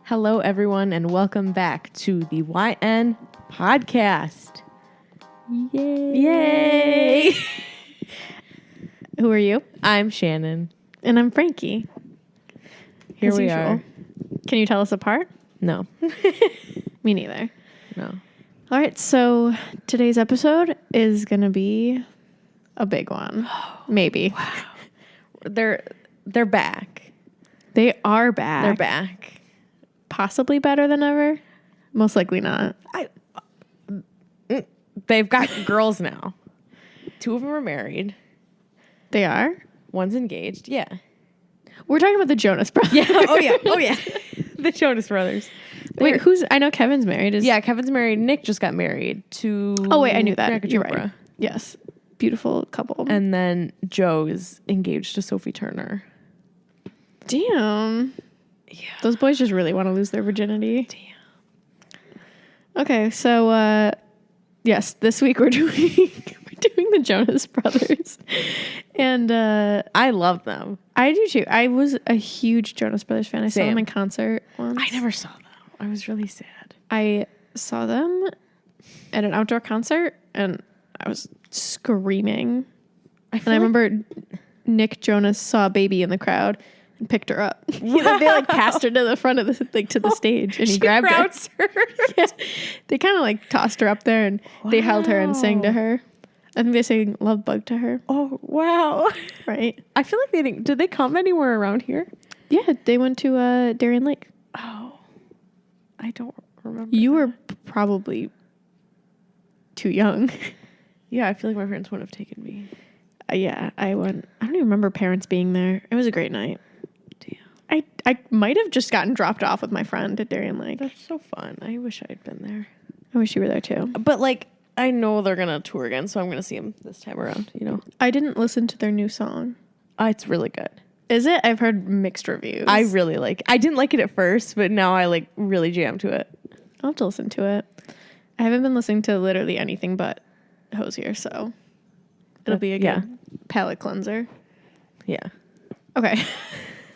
Hello, everyone, and welcome back to the YN podcast. Yay! Who are you? I'm Shannon. And I'm Frankie. Here we are. Can you tell us apart? No. Me neither. No. All right, so today's episode is going to be a big one. Maybe. Wow. They're back. They are back. They're back. Possibly better than ever. Most likely not. They've got girls now. 2 of them are married. They are? One's engaged. Yeah. We're talking about the Jonas Brothers. Yeah. Oh, yeah. Oh, yeah. The Jonas Brothers. Wait, I know Kevin's married. Yeah, Kevin's married. Nick just got married to... Oh, wait, I knew that. Priyanka You're Chopra. right. Yes. Beautiful couple. And then Joe is engaged to Sophie Turner. Damn. Yeah. Those boys just really want to lose their virginity. Damn. Okay, so yes, this week we're doing the Jonas Brothers, and I love them. I do too. I was a huge Jonas Brothers fan. I saw them in concert once. I never saw them. I was really sad. I saw them at an outdoor concert, and I was screaming. I remember Nick Jonas saw a baby in the crowd and picked her up. Wow. They passed her to the front of the to the stage, and he grabbed her. Yeah. They kind of tossed her up there, and they held her and sang to her. I think they sang "Love Bug" to her. Oh wow! Right. I feel like they didn't. Did they come anywhere around here? Yeah, they went to Darien Lake. Oh, I don't remember. You were probably too young. Yeah, I feel like my parents wouldn't have taken me. Yeah, I went. I don't even remember parents being there. It was a great night. Damn. I might have just gotten dropped off with my friend at Darien Lake. That's so fun. I wish I'd been there. I wish you were there too. But I know they're gonna tour again, so I'm gonna see them this time around. You know. I didn't listen to their new song. It's really good. Is it? I've heard mixed reviews. I really like. I didn't like it at first, but now I really jam to it. I'll have to listen to it. I haven't been listening to literally anything but Hosier, so it'll be a good palate cleanser. Yeah. Okay.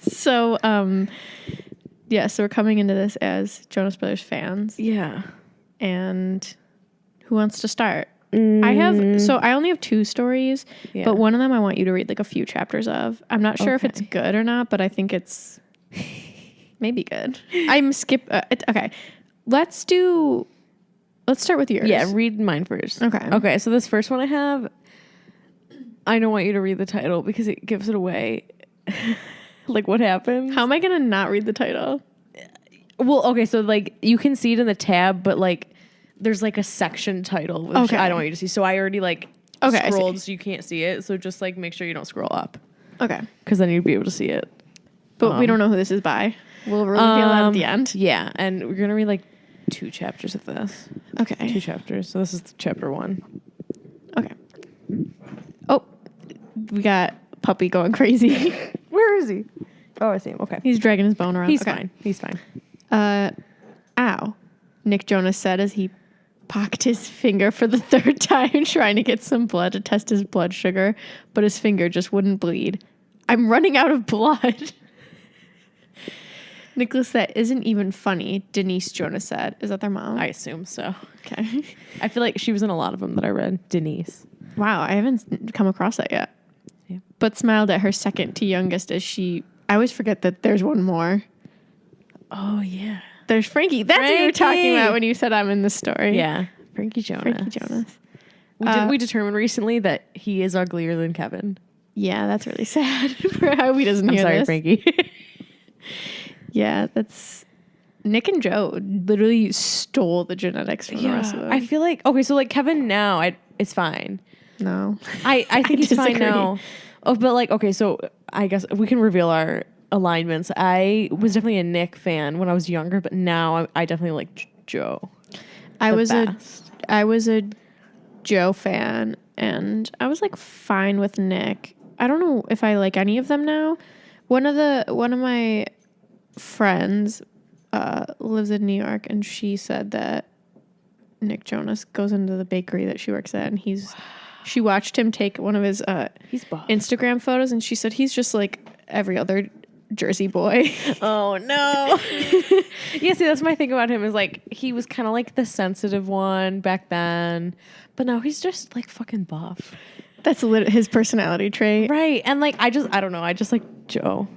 So, so we're coming into this as Jonas Brothers fans. Yeah. And who wants to start? I only have 2 stories, but one of them I want you to read a few chapters of. I'm not sure if it's good or not, but I think it's maybe good. Okay. Let's start with yours. Yeah, read mine first. Okay. Okay, so this first one I have, I don't want you to read the title because it gives it away. What happened? How am I going to not read the title? Well, okay, so you can see it in the tab, but there's a section title, which I don't want you to see. So I already scrolled so you can't see it. So just make sure you don't scroll up. Okay. Because then you'd be able to see it. But we don't know who this is by. We'll reveal that at the end. Yeah, and we're going to read 2 chapters of this. Okay. 2 chapters. So this is chapter 1. Okay. Oh, we got Puppy going crazy. Where is he? Oh, I see him. Okay. He's dragging his bone around. He's fine. He's fine. Ow. Nick Jonas said as he pocked his finger for the 3rd time trying to get some blood to test his blood sugar, but his finger just wouldn't bleed. I'm running out of blood. Nicholas, that isn't even funny, Denise Jonas said. Is that their mom? I assume so. Okay. I feel like she was in a lot of them that I read. Denise. Wow, I haven't come across that yet. Yeah. But smiled at her second to youngest as I always forget that there's one more. Oh, yeah. There's Frankie. That's what you were talking about when you said I'm in the story. Yeah. Frankie Jonas. Frankie Jonas. We determined recently that he is uglier than Kevin. Yeah, that's really sad for how he doesn't hear sorry, this. Frankie. Yeah, that's... Nick and Joe literally stole the genetics from the rest of them. I feel okay, so Kevin now, it's fine. No. I think he's fine now. Oh, but okay, so I guess we can reveal our alignments. I was definitely a Nick fan when I was younger, but now I definitely like Joe. I was a Joe fan, and I was fine with Nick. I don't know if I like any of them now. One of my friends lives in New York, and she said that Nick Jonas goes into the bakery that she works at, and she watched him take one of his Instagram photos, and she said he's just like every other Jersey boy. Oh no. Yeah, see, that's my thing about him is like he was kind of like the sensitive one back then, but now he's just like fucking buff. That's his personality trait. Right. And like I don't know, I just like Joe.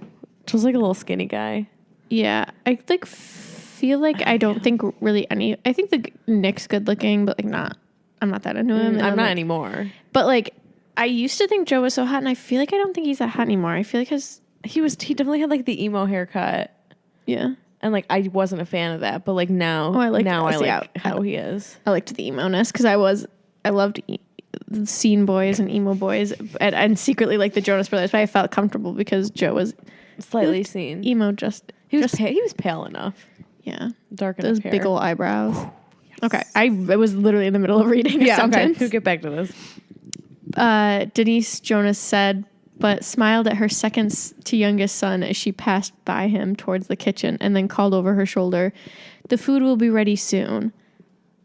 Just like a little skinny guy. Yeah. I like feel like I don't think really I think Nick's good looking, but like I'm not that into him. I'm not anymore. But like I used to think Joe was so hot, and I feel like I don't think he's that hot anymore. I feel like he definitely had like the emo haircut. Yeah. And like I wasn't a fan of that, but like now I like how he is. I liked the emo-ness because I loved the scene boys and emo boys and secretly like the Jonas Brothers, but I felt comfortable because Joe was slightly seen. Emo he was pale enough. Yeah. Dark enough. Those big old eyebrows. Yes. Okay. I was literally in the middle of reading a sentence. Okay. We'll get back to this. Denise Jonas said, but smiled at her second to youngest son as she passed by him towards the kitchen and then called over her shoulder, "The food will be ready soon."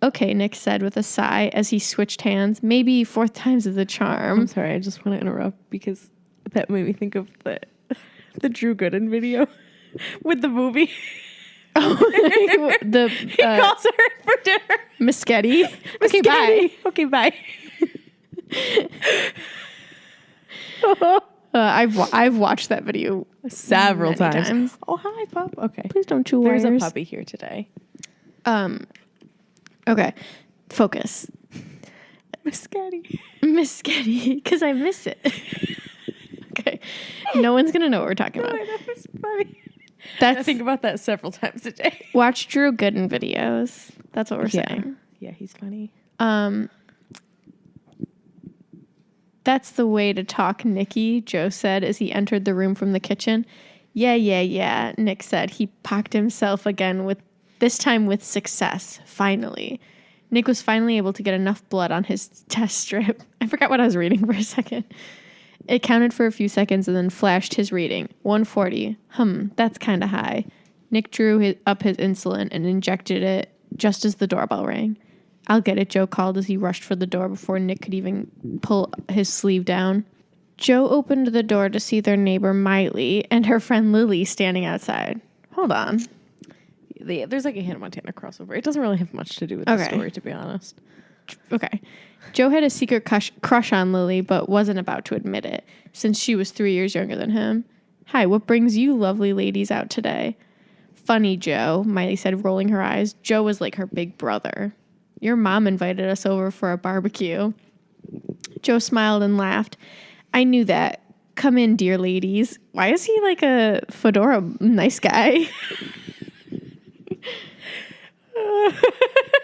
"Okay," Nick said with a sigh as he switched hands. "Maybe fourth time's the charm." I'm sorry, I just want to interrupt because that made me think of the Drew Gooden video with the movie. Oh, he calls her for dinner. Muschetti. Okay, bye. Okay, bye. I've watched that video several times. Oh, hi, pup. Okay. Please don't chew wires. There's a puppy here today. Okay. Focus. Muschetti. Because I miss it. Okay. No one's going to know what we're talking about. That's funny. I think about that several times a day. Watch Drew Gooden videos. That's what we're saying. Yeah, he's funny. "That's the way to talk, Nicky," Joe said as he entered the room from the kitchen. Yeah, Nick said. He pocked himself again, this time with success, finally. Nick was finally able to get enough blood on his test strip. I forgot what I was reading for a second. It counted for a few seconds and then flashed his reading. 140. That's kind of high. Nick drew up his insulin and injected it just as the doorbell rang. "I'll get it," Joe called as he rushed for the door before Nick could even pull his sleeve down. Joe opened the door to see their neighbor Miley and her friend Lily standing outside. Hold on. There's like a Hannah Montana crossover. It doesn't really have much to do with the story, to be honest. Okay. Joe had a secret crush on Lily, but wasn't about to admit it, since she was 3 years younger than him. "Hi, what brings you lovely ladies out today?" "Funny, Joe," Miley said, rolling her eyes. Joe was like her big brother. "Your mom invited us over for a barbecue." Joe smiled and laughed. "I knew that. Come in, dear ladies." Why is he like a fedora nice guy?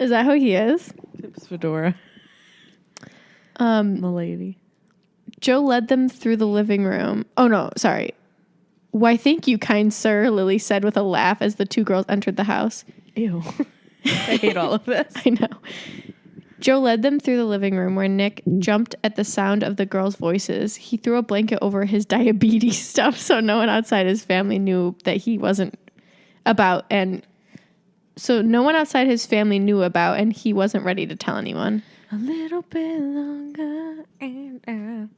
Is that who he is? It's fedora. Milady. Joe led them through the living room. Oh, no, sorry. "Why, thank you, kind sir," Lily said with a laugh as the two girls entered the house. Ew. I hate all of this. I know. Joe led them through the living room where Nick jumped at the sound of the girls' voices. He threw a blanket over his diabetes stuff so no one outside his family knew that he wasn't about, and he wasn't ready to tell anyone. A little bit longer and I'll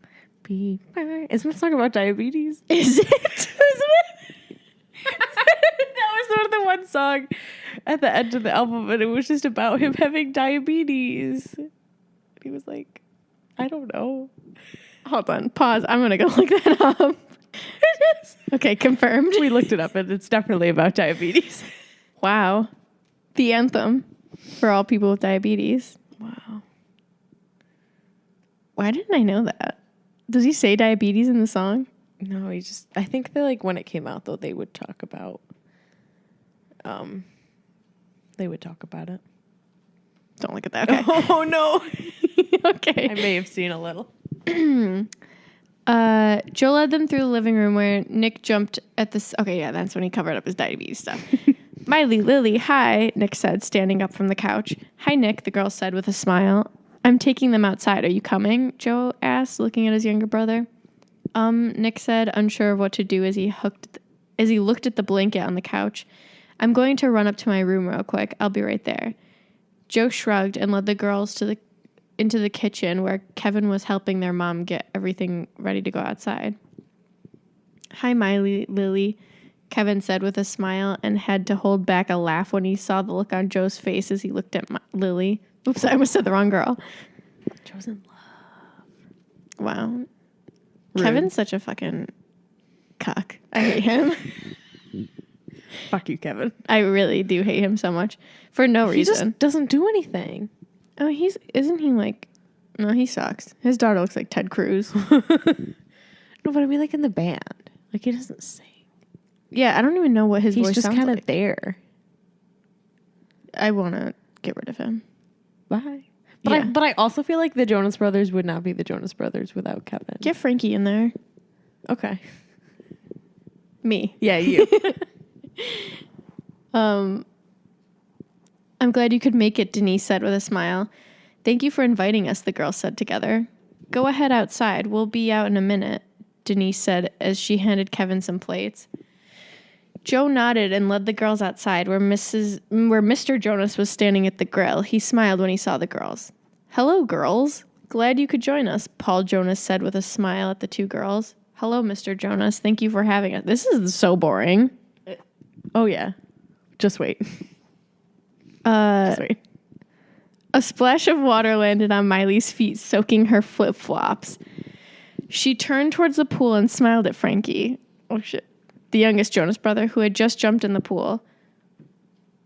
be fine. Isn't this song about diabetes? Is it? Isn't it? That was sort of the one song at the end of the album, and it was just about him having diabetes. He was like, I don't know. Hold on, pause. I'm gonna go look that up. It is. Okay, confirmed. We looked it up, and it's definitely about diabetes. Wow. The anthem for all people with diabetes. Wow. Why didn't I know that? Does he say diabetes in the song? No, I think that like when it came out though, they would talk about it. Don't look at that. Okay. Oh no. Okay. I may have seen a little. Joe led them through the living room where Nick jumped at this. Okay, yeah, that's when he covered up his diabetes stuff. "Miley, Lily, hi," Nick said, standing up from the couch. "Hi, Nick," the girl said with a smile. "I'm taking them outside. Are you coming?" Joe asked, looking at his younger brother. Nick said, unsure of what to do as he looked at the blanket on the couch. "I'm going to run up to my room real quick. I'll be right there." Joe shrugged and led the girls into the kitchen where Kevin was helping their mom get everything ready to go outside. "Hi, Miley, Lily." Kevin said with a smile and had to hold back a laugh when he saw the look on Joe's face as he looked at Lily. Oops, I almost said the wrong girl. Joe's in love. Wow. Rude. Kevin's such a fucking cuck. I hate him. Fuck you, Kevin. I really do hate him so much for no reason. He just doesn't do anything. Oh, isn't he like, no, he sucks. His daughter looks like Ted Cruz. No, but I mean, like in the band, like he doesn't sing. Yeah, I don't even know what his He's voice just sounds kind of like. there. I want to get rid of him. Bye. Yeah. But I also feel like the Jonas Brothers would not be the Jonas Brothers without Kevin. Get Frankie in there. Okay. Me. Yeah, you. I'm glad you could make it, Denise said with a smile. Thank you for inviting us, the girls said together. Go ahead outside. We'll be out in a minute, Denise said as she handed Kevin some plates. Joe nodded and led the girls outside where Mr. Jonas was standing at the grill. He smiled when he saw the girls. Hello, girls. Glad you could join us, Paul Jonas said with a smile at the two girls. Hello, Mr. Jonas. Thank you for having us. This is so boring. Oh, yeah. Just wait. Just wait. A splash of water landed on Miley's feet, soaking her flip-flops. She turned towards the pool and smiled at Frankie. Oh, shit. The youngest Jonas brother, who had just jumped in the pool.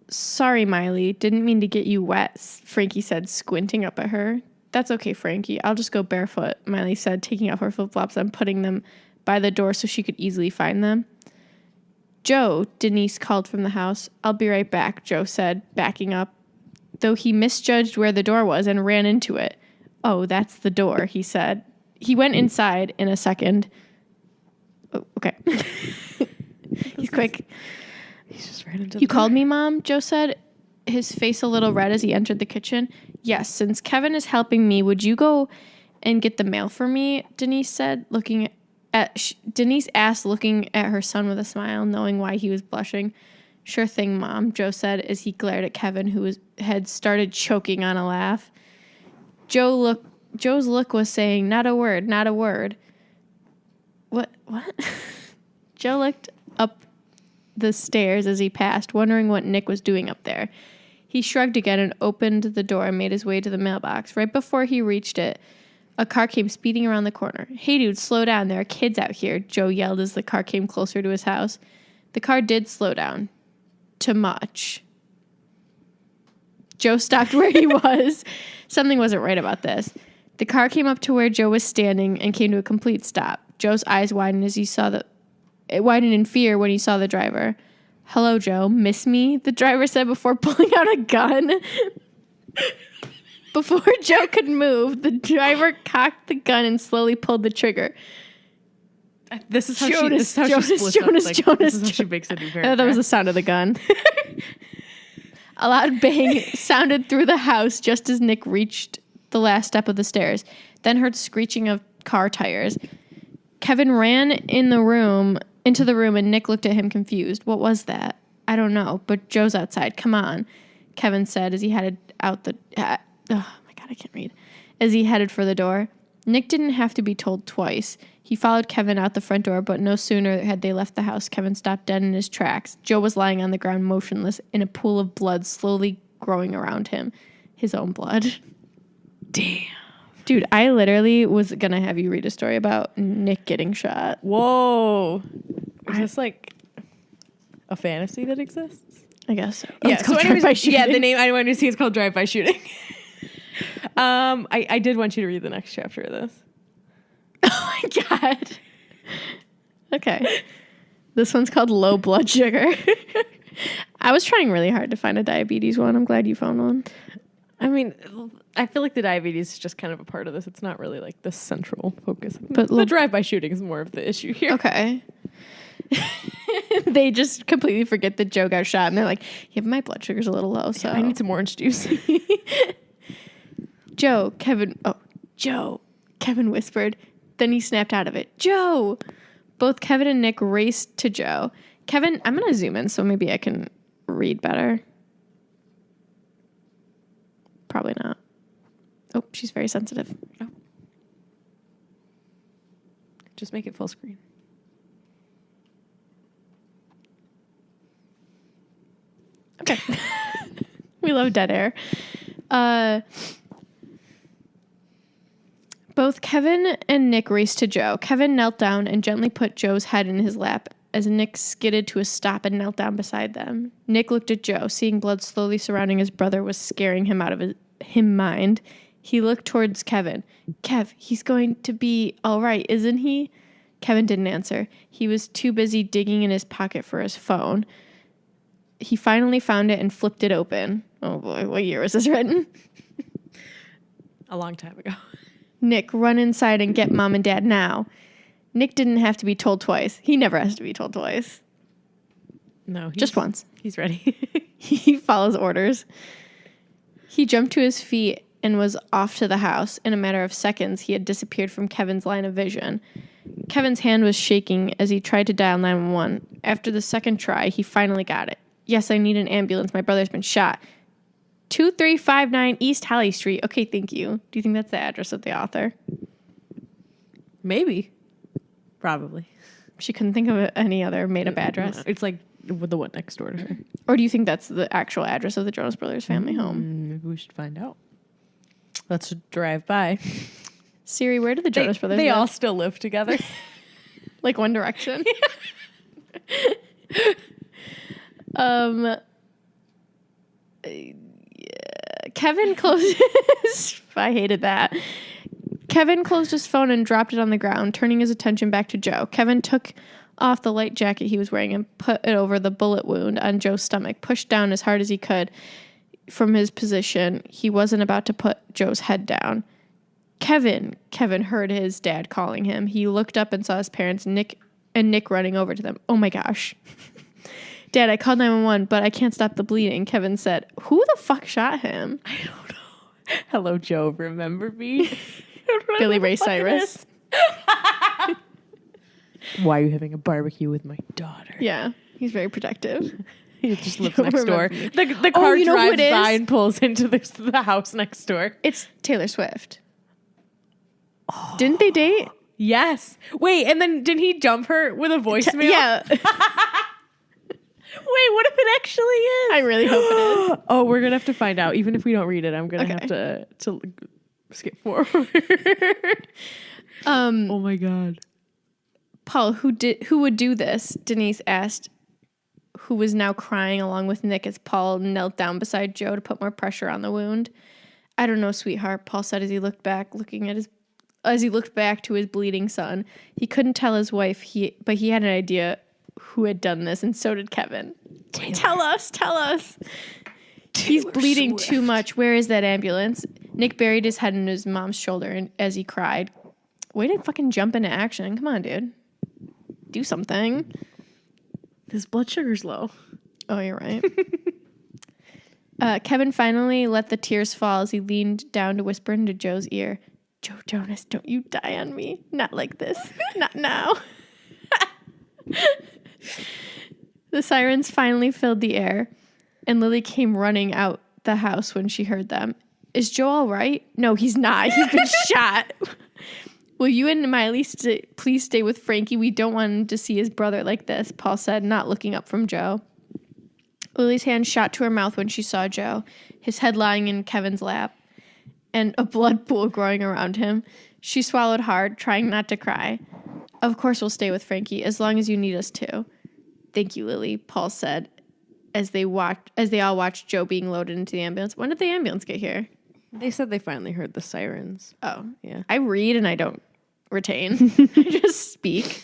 Sorry, Miley. Didn't mean to get you wet, Frankie said, squinting up at her. That's okay, Frankie. I'll just go barefoot, Miley said, taking off her flip-flops and putting them by the door so she could easily find them. Joe, Denise called from the house. I'll be right back, Joe said, backing up, though he misjudged where the door was and ran into it. Oh, that's the door, he said. He went inside in a second. Oh, okay. He's quick. He's just ran into the You door. called me, Mom? Joe said, his face a little red as he entered the kitchen. Yes, since Kevin is helping me, would you go and get the mail for me? Denise said, Denise asked, looking at her son with a smile, knowing why he was blushing. Sure thing, Mom, Joe said as he glared at Kevin, who had started choking on a laugh. Joe's look was saying, not a word, not a word. What? Joe looked up the stairs as he passed, wondering what Nick was doing up there. He shrugged again and opened the door and made his way to the mailbox. Right before he reached it, a car came speeding around the corner. Hey, dude, slow down. There are kids out here, Joe yelled as the car came closer to his house. The car did slow down. Too much. Joe stopped where he was. Something wasn't right about this. The car came up to where Joe was standing and came to a complete stop. Joe's eyes widened as he saw it widened in fear when he saw the driver. Hello, Joe. Miss me? The driver said before pulling out a gun. Before Joe could move, the driver cocked the gun and slowly pulled the trigger. This is how Jonas, she splits Jonas, up. Jonas, This is how she makes a new paragraph. That was the sound of the gun. A loud bang sounded through the house just as Nick reached the last step of the stairs, then heard screeching of car tires. Kevin ran into the room, and Nick looked at him confused. What was that? I don't know, but Joe's outside. Come on, Kevin said as he headed out the... oh my God, I can't read. As he headed for the door. Nick didn't have to be told twice. He followed Kevin out the front door, but no sooner had they left the house, Kevin stopped dead in his tracks. Joe was lying on the ground motionless in a pool of blood slowly growing around him. His own blood. Damn. Dude, I literally was going to have you read a story about Nick getting shot. Whoa. Is this like a fantasy that exists? I guess so. Yeah, It's called drive-by shooting. yeah, the name I wanted to see is called Drive-By Shooting. I did want you to read the next chapter of this. Oh my God. Okay. This one's called Low Blood Sugar. I was trying really hard to find a diabetes one. I'm glad you found one. I mean, I feel like the diabetes is just kind of a part of this. It's not really like the central focus. But the drive-by shooting is more of the issue here. Okay. They just completely forget that Joe got shot, and they're like, yeah, my blood sugar's a little low, so... I need some orange juice. Joe, Kevin whispered. Then he snapped out of it. Joe! Both Kevin and Nick raced to Joe. Kevin, I'm going to zoom in so maybe I can read better. Probably not. Oh, she's very sensitive. Oh. Just make it full screen. Okay. We love dead air. Both Kevin and Nick raced to Joe. Kevin knelt down and gently put Joe's head in his lap as Nick skidded to a stop and knelt down beside them. Nick looked at Joe. Seeing blood slowly surrounding his brother was scaring him out of his mind. He looked towards Kevin. Kev, he's going to be all right, isn't he? Kevin didn't answer. He was too busy digging in his pocket for his phone. He finally found it and flipped it open. Oh boy, what year was this written? A long time ago. Nick, run inside and get Mom and Dad now. Nick didn't have to be told twice. He never has to be told twice. No, just once. He's ready. He follows orders. He jumped to his feet and was off to the house. In a matter of seconds, he had disappeared from Kevin's line of vision. Kevin's hand was shaking as he tried to dial 911. After the second try, he finally got it. Yes, I need an ambulance. My brother's been shot. 2359 East Holly Street. Okay, thank you. Do you think that's the address of the author? Maybe. Probably. She couldn't think of any other made-up address. It's like the one next door to her. Or do you think that's the actual address of the Jonas Brothers family home? Maybe we should find out. Let's drive by. Siri, where do the Jonas Brothers They live? all still live together. Like One Direction? Kevin closed his... I hated that. Kevin closed his phone and dropped it on the ground, turning his attention back to Joe. Kevin took off the light jacket he was wearing and put it over the bullet wound on Joe's stomach, pushed down as hard as he could from his position. He wasn't about to put Joe's head down. Kevin heard his dad calling him. He looked up and saw his parents, Nick running over to them. Oh my gosh. Dad, I called 911, but I can't stop the bleeding. Kevin said, who the fuck shot him? I don't know. Hello, Joe. Remember me? Billy Ray Cyrus. Why are you having a barbecue with my daughter? Yeah, he's very protective. He just lives next door. Me. The car you know who drives it is? by and pulls into the house next door. It's Taylor Swift. Oh. Didn't they date? Yes. Wait, and then did he jump her with a voicemail? Yeah. Wait, what if it actually is? I really hope it is. Oh, we're gonna have to find out. Even if we don't read it, I'm gonna have to skip forward. Oh my god. Paul, who would do this? Denise asked, who was now crying along with Nick as Paul knelt down beside Joe to put more pressure on the wound. I don't know, sweetheart, Paul said as he looked back, to his bleeding son. He couldn't tell his wife, but he had an idea who had done this, and so did Kevin. Tell us. He's bleeding Swift. too much. Where is that ambulance? Nick buried his head in his mom's shoulder as he cried. Way to fucking jump into action. Come on, dude. Do something. His blood sugar's low. Oh, you're right. Kevin finally let the tears fall as he leaned down to whisper into Joe's ear. Joe Jonas, don't you die on me. Not like this. Not now. The sirens finally filled the air, and Lily came running out the house when she heard them. Is Joe all right? No, he's not. He's been shot. Will you and Miley please stay with Frankie? We don't want him to see his brother like this, Paul said, not looking up from Joe. Lily's hand shot to her mouth when she saw Joe, his head lying in Kevin's lap, and a blood pool growing around him. She swallowed hard, trying not to cry. Of course we'll stay with Frankie, as long as you need us to. Thank you, Lily, Paul said, as they all watched Joe being loaded into the ambulance. When did the ambulance get here? They said they finally heard the sirens. Oh, Yeah. I read and I don't retain. I just speak.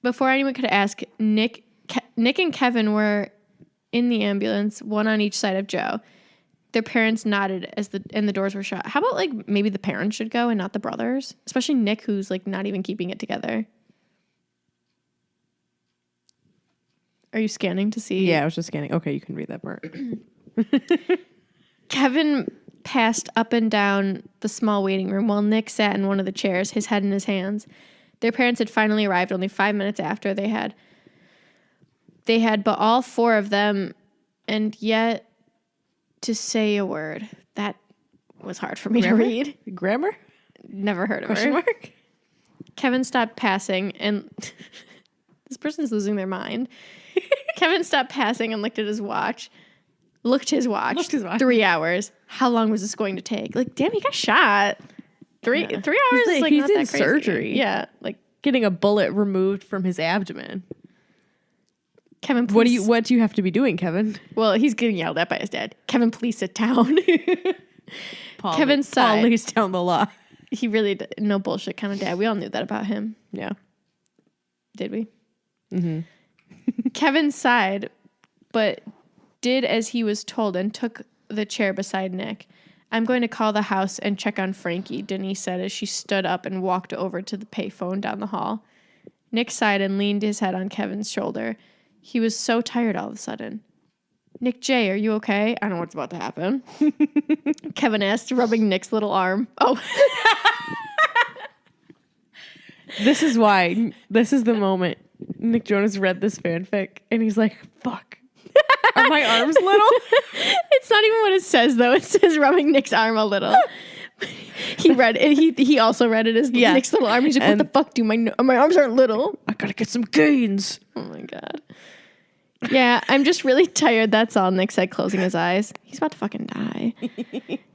Before anyone could ask, Nick and Kevin were in the ambulance, one on each side of Joe. Their parents nodded and the doors were shut. How about like maybe the parents should go and not the brothers? Especially Nick, who's like not even keeping it together. Are you scanning to see? Yeah, I was just scanning. Okay, you can read that part. Kevin passed up and down the small waiting room while Nick sat in one of the chairs, his head in his hands. Their parents had finally arrived only 5 minutes after they had but all four of them, and yet to say a word. That was hard for me to read. Grammar? Never heard of Question her. mark? Kevin stopped passing, and this person's losing their mind. Kevin stopped passing and looked his watch. 3 hours. How long was this going to take? Like, damn, he got shot. 3 hours is like he's not in that crazy. surgery. Yeah, like Getting a bullet removed from his abdomen. Kevin, please. What do you have to be doing, Kevin? Well, he's getting yelled at by his dad. Kevin, please sit down. Kevin sighed. Paul lays down the law. He really did. No bullshit kind of dad. We all knew that about him. Yeah. Did we? Mm-hmm. Kevin sighed, but did as he was told and took the chair beside Nick. I'm going to call the house and check on Frankie, Denise said as she stood up and walked over to the payphone down the hall. Nick sighed and leaned his head on Kevin's shoulder. He was so tired all of a sudden. Nick J, are you okay? I don't know what's about to happen. Kevin asked, rubbing Nick's little arm. Oh. This is the moment Nick Jonas read this fanfic and he's like, fuck. Are my arms little? It's not even what it says, though. It says rubbing Nick's arm a little. He read it. He also read it as Nick's little arm. He's like, what the fuck, dude? My arms aren't little. I gotta get some gains. Oh, my God. Yeah, I'm just really tired. That's all, Nick said, closing his eyes. He's about to fucking die.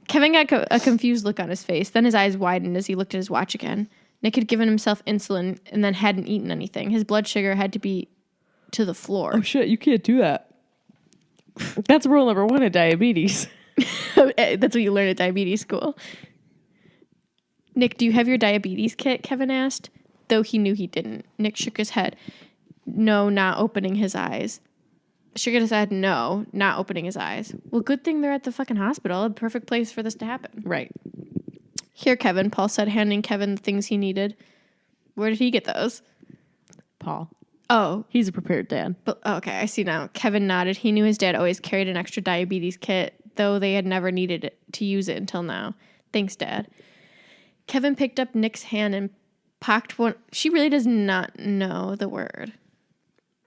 Kevin got a confused look on his face. Then his eyes widened as he looked at his watch again. Nick had given himself insulin and then hadn't eaten anything. His blood sugar had to be to the floor. Oh, shit. You can't do that. That's rule number 1 of diabetes. That's what you learn at diabetes school. Nick, do you have your diabetes kit? Kevin asked, though he knew he didn't. Nick shook his head. No, not opening his eyes. Shook his head, no, not opening his eyes. Well, good thing they're at the fucking hospital. A perfect place for this to happen. Right. Here, Kevin, Paul said, handing Kevin the things he needed. Where did he get those? Paul. Oh. He's a prepared dad. But, okay, I see now. Kevin nodded. He knew his dad always carried an extra diabetes kit, though they had never needed it to use it until now. Thanks, Dad. Kevin picked up Nick's hand and pocked one. She really does not know the word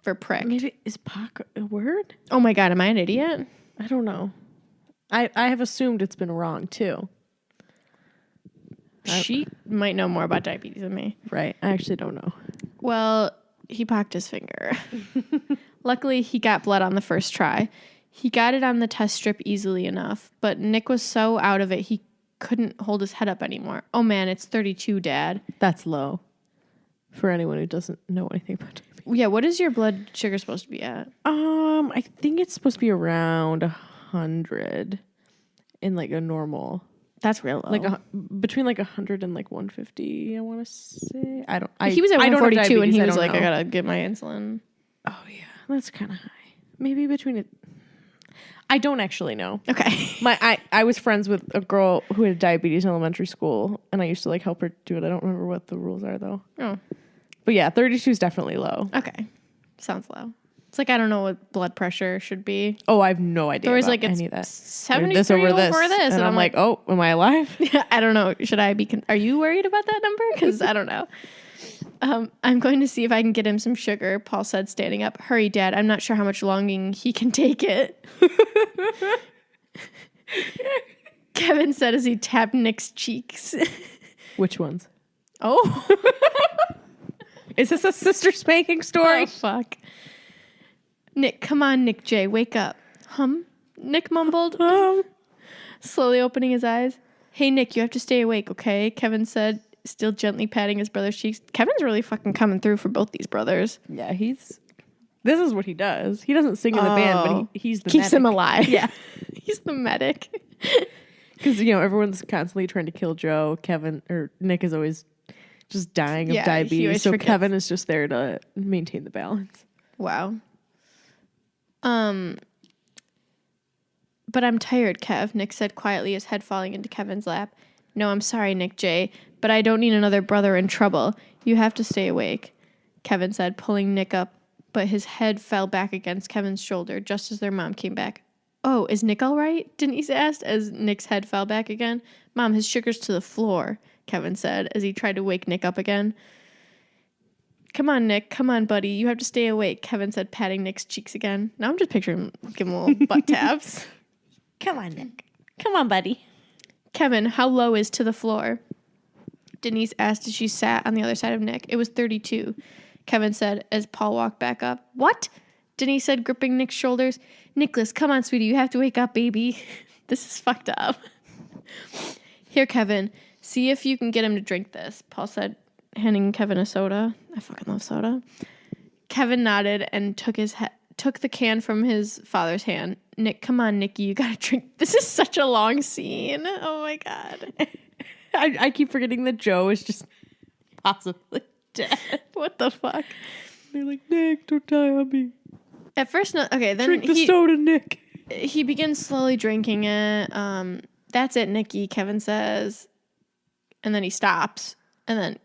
for prick. Maybe is pock a word? Oh my God, am I an idiot? I don't know. I have assumed it's been wrong too. She might know more about diabetes than me. Right. I actually don't know. Well, he pocked his finger. Luckily, he got blood on the first try. He got it on the test strip easily enough, but Nick was so out of it he couldn't hold his head up anymore. Oh man, it's 32, Dad. That's low for anyone who doesn't know anything about diabetes. Yeah, what is your blood sugar supposed to be at? I think it's supposed to be around 100 in like a normal. That's real low. Like between like 100 and like 150, I want to say. He was at 142 and he was like, know. I gotta get my insulin. Oh yeah, that's kind of high. Maybe between it. I don't actually know. Okay. I was friends with a girl who had diabetes in elementary school, and I used to like help her do it. I don't remember what the rules are though. Oh. But yeah, 32 is definitely low. Okay. Sounds low. It's like, I don't know what blood pressure should be. Oh, I have no idea. There's about like, it's any of that. 73 this over this. And I'm like, oh, am I alive? I don't know. Should I be, are you worried about that number? Because I don't know. I'm going to see if I can get him some sugar, Paul said, standing up. Hurry, Dad. I'm not sure how much longer he can take it. Kevin said as he tapped Nick's cheeks. Which ones? Oh. Is this a sister spanking story? Oh, fuck. Nick, come on, Nick J. Wake up. Nick mumbled, slowly opening his eyes. Hey, Nick, you have to stay awake, okay? Kevin said, still gently patting his brother's cheeks. Kevin's really fucking coming through for both these brothers. Yeah, this is what he does. He doesn't sing in the band, but he's the keeps medic. them alive. Yeah. He's the medic. Because, everyone's constantly trying to kill Joe. Nick is always just dying of diabetes. So forgets. Kevin is just there to maintain the balance. Wow. But I'm tired, Kev, Nick said quietly, his head falling into Kevin's lap. No, I'm sorry, Nick J, but I don't need another brother in trouble. You have to stay awake, Kevin said, pulling Nick up, but his head fell back against Kevin's shoulder just as their mom came back. Oh, is Nick all right? Denise asked as Nick's head fell back again. Mom, his sugar's to the floor, Kevin said as he tried to wake Nick up again. Come on, Nick. Come on, buddy. You have to stay awake, Kevin said, patting Nick's cheeks again. Now I'm just picturing him giving little butt taps. Come on, Nick. Come on, buddy. Kevin, how low is to the floor? Denise asked as she sat on the other side of Nick. It was 32, Kevin said as Paul walked back up. What? Denise said, gripping Nick's shoulders. Nicholas, come on, sweetie. You have to wake up, baby. This is fucked up. Here, Kevin. See if you can get him to drink this, Paul said, handing Kevin a soda. I fucking love soda. Kevin nodded and took the can from his father's hand. Nick, come on, Nicky, you gotta drink. This is such a long scene. Oh my God. I keep forgetting that Joe is just possibly dead. What the fuck? They're like, Nick, don't die on me. At first, no. Okay, then drink the soda, Nick. He begins slowly drinking it. That's it, Nicky, Kevin says. And then he stops. And then,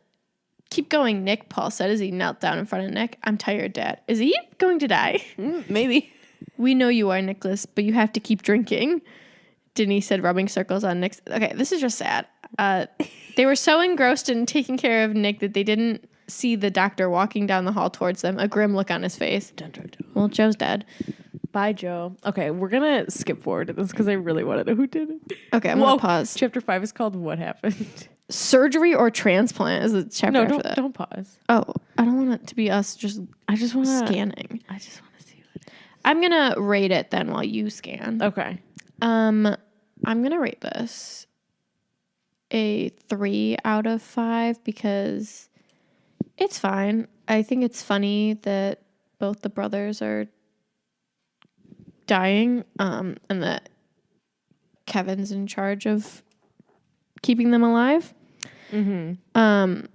keep going, Nick, Paul said as he knelt down in front of Nick. I'm tired, Dad. Is he going to die? Maybe. We know you are, Nicholas, but you have to keep drinking, Denise said, rubbing circles on Nick's. Okay, this is just sad. They were so engrossed in taking care of Nick that they didn't see the doctor walking down the hall towards them, a grim look on his face. Dun, dun, dun. Well, Joe's dead. Bye, Joe. Okay, we're going to skip forward to this because I really want to know who did it. Okay, I'm going to pause. Chapter 5 is called What Happened? Surgery or transplant is the chapter after that. Don't pause. Oh, I don't want it to be us I just want to scanning. I just want to see what it is. I'm going to rate it then while you scan. Okay. I'm going to rate this a 3 out of 5 because it's fine. I think it's funny that both the brothers are dying, and that Kevin's in charge of keeping them alive. Mm-hmm.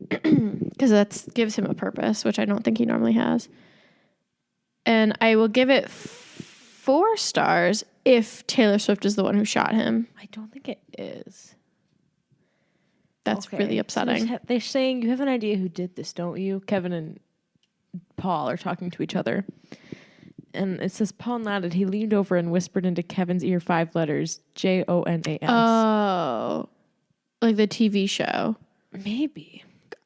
Because that gives him a purpose, which I don't think he normally has. And I will give it 4 stars if Taylor Swift is the one who shot him. I don't think it is. That's really upsetting. So they're saying, you have an idea who did this, don't you? Kevin and Paul are talking to each other. And it says, Paul nodded. He leaned over and whispered into Kevin's ear 5 letters, Jonas. Oh, like the TV show. Maybe.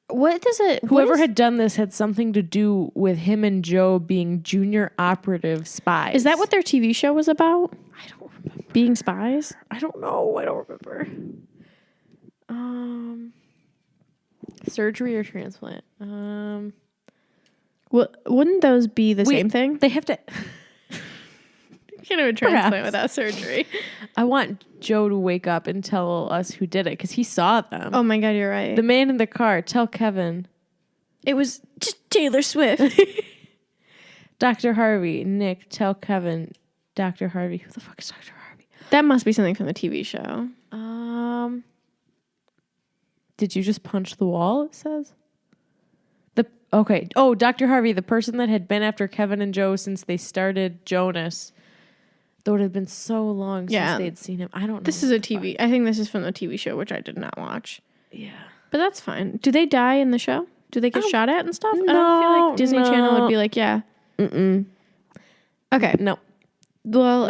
What does it... Whoever had done this had something to do with him and Joe being junior operative spies. Is that what their TV show was about? I don't remember. Being spies? I don't know. I don't remember. Surgery or transplant? Wouldn't those be the same thing? They have to... You can't have a transplant without surgery. I want Joe to wake up and tell us who did it because he saw them. Oh my God, you're right. The man in the car. Tell Kevin. It was just Taylor Swift. Dr. Harvey. Nick, tell Kevin. Dr. Harvey. Who the fuck is Dr. Harvey? That must be something from the TV show. Did you just punch the wall? It says. Okay. Oh, Dr. Harvey, the person that had been after Kevin and Joe since they started Jonas. Though it had been so long since they had seen him. I don't know. This is a TV. I think this is from the TV show, which I did not watch. Yeah. But that's fine. Do they die in the show? Do they get shot at and stuff? I don't feel like Disney Channel would be like, yeah. Mm-mm. Okay. No. Well,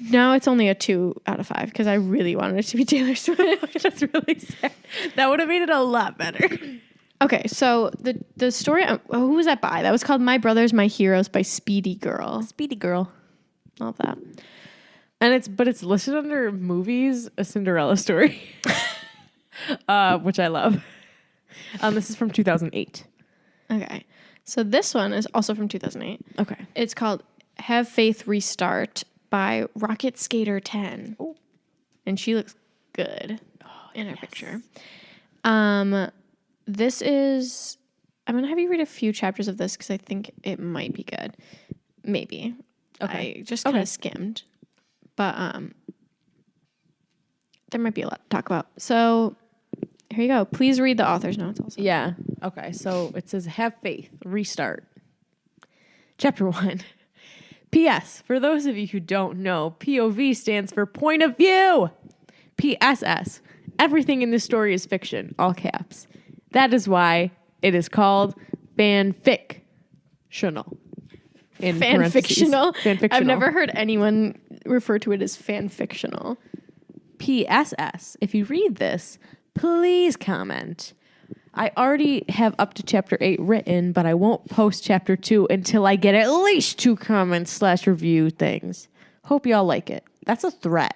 now it's only a 2 out of 5 because I really wanted it to be Taylor Swift. That's really sad. That would have made it a lot better. Okay, so the story, who was that by? That was called My Brothers, My Heroes by Speedy Girl. Speedy Girl. Love that. And it's listed under movies, A Cinderella Story, which I love. This is from 2008. Okay, so this one is also from 2008. Okay. It's called Have Faith Restart by Rocket Skater 10. Oh. And she looks good in her picture. This is... I'm going to have you read a few chapters of this because I think it might be good. Maybe. Okay. I just kind of skimmed. But there might be a lot to talk about. So here you go. Please read the author's notes also. Yeah. Okay. So it says, Have Faith, Restart. Chapter 1. P.S. For those of you who don't know, POV stands for point of view. P.S.S. Everything in this story is fiction, all caps. That is why it is called fanfictional. Fanfictional. Fanfictional. I've never heard anyone refer to it as fanfictional. P.S.S. If you read this, please comment. I already have up to chapter 8 written, but I won't post chapter 2 until I get at least 2 comments / review things. Hope y'all like it. That's a threat.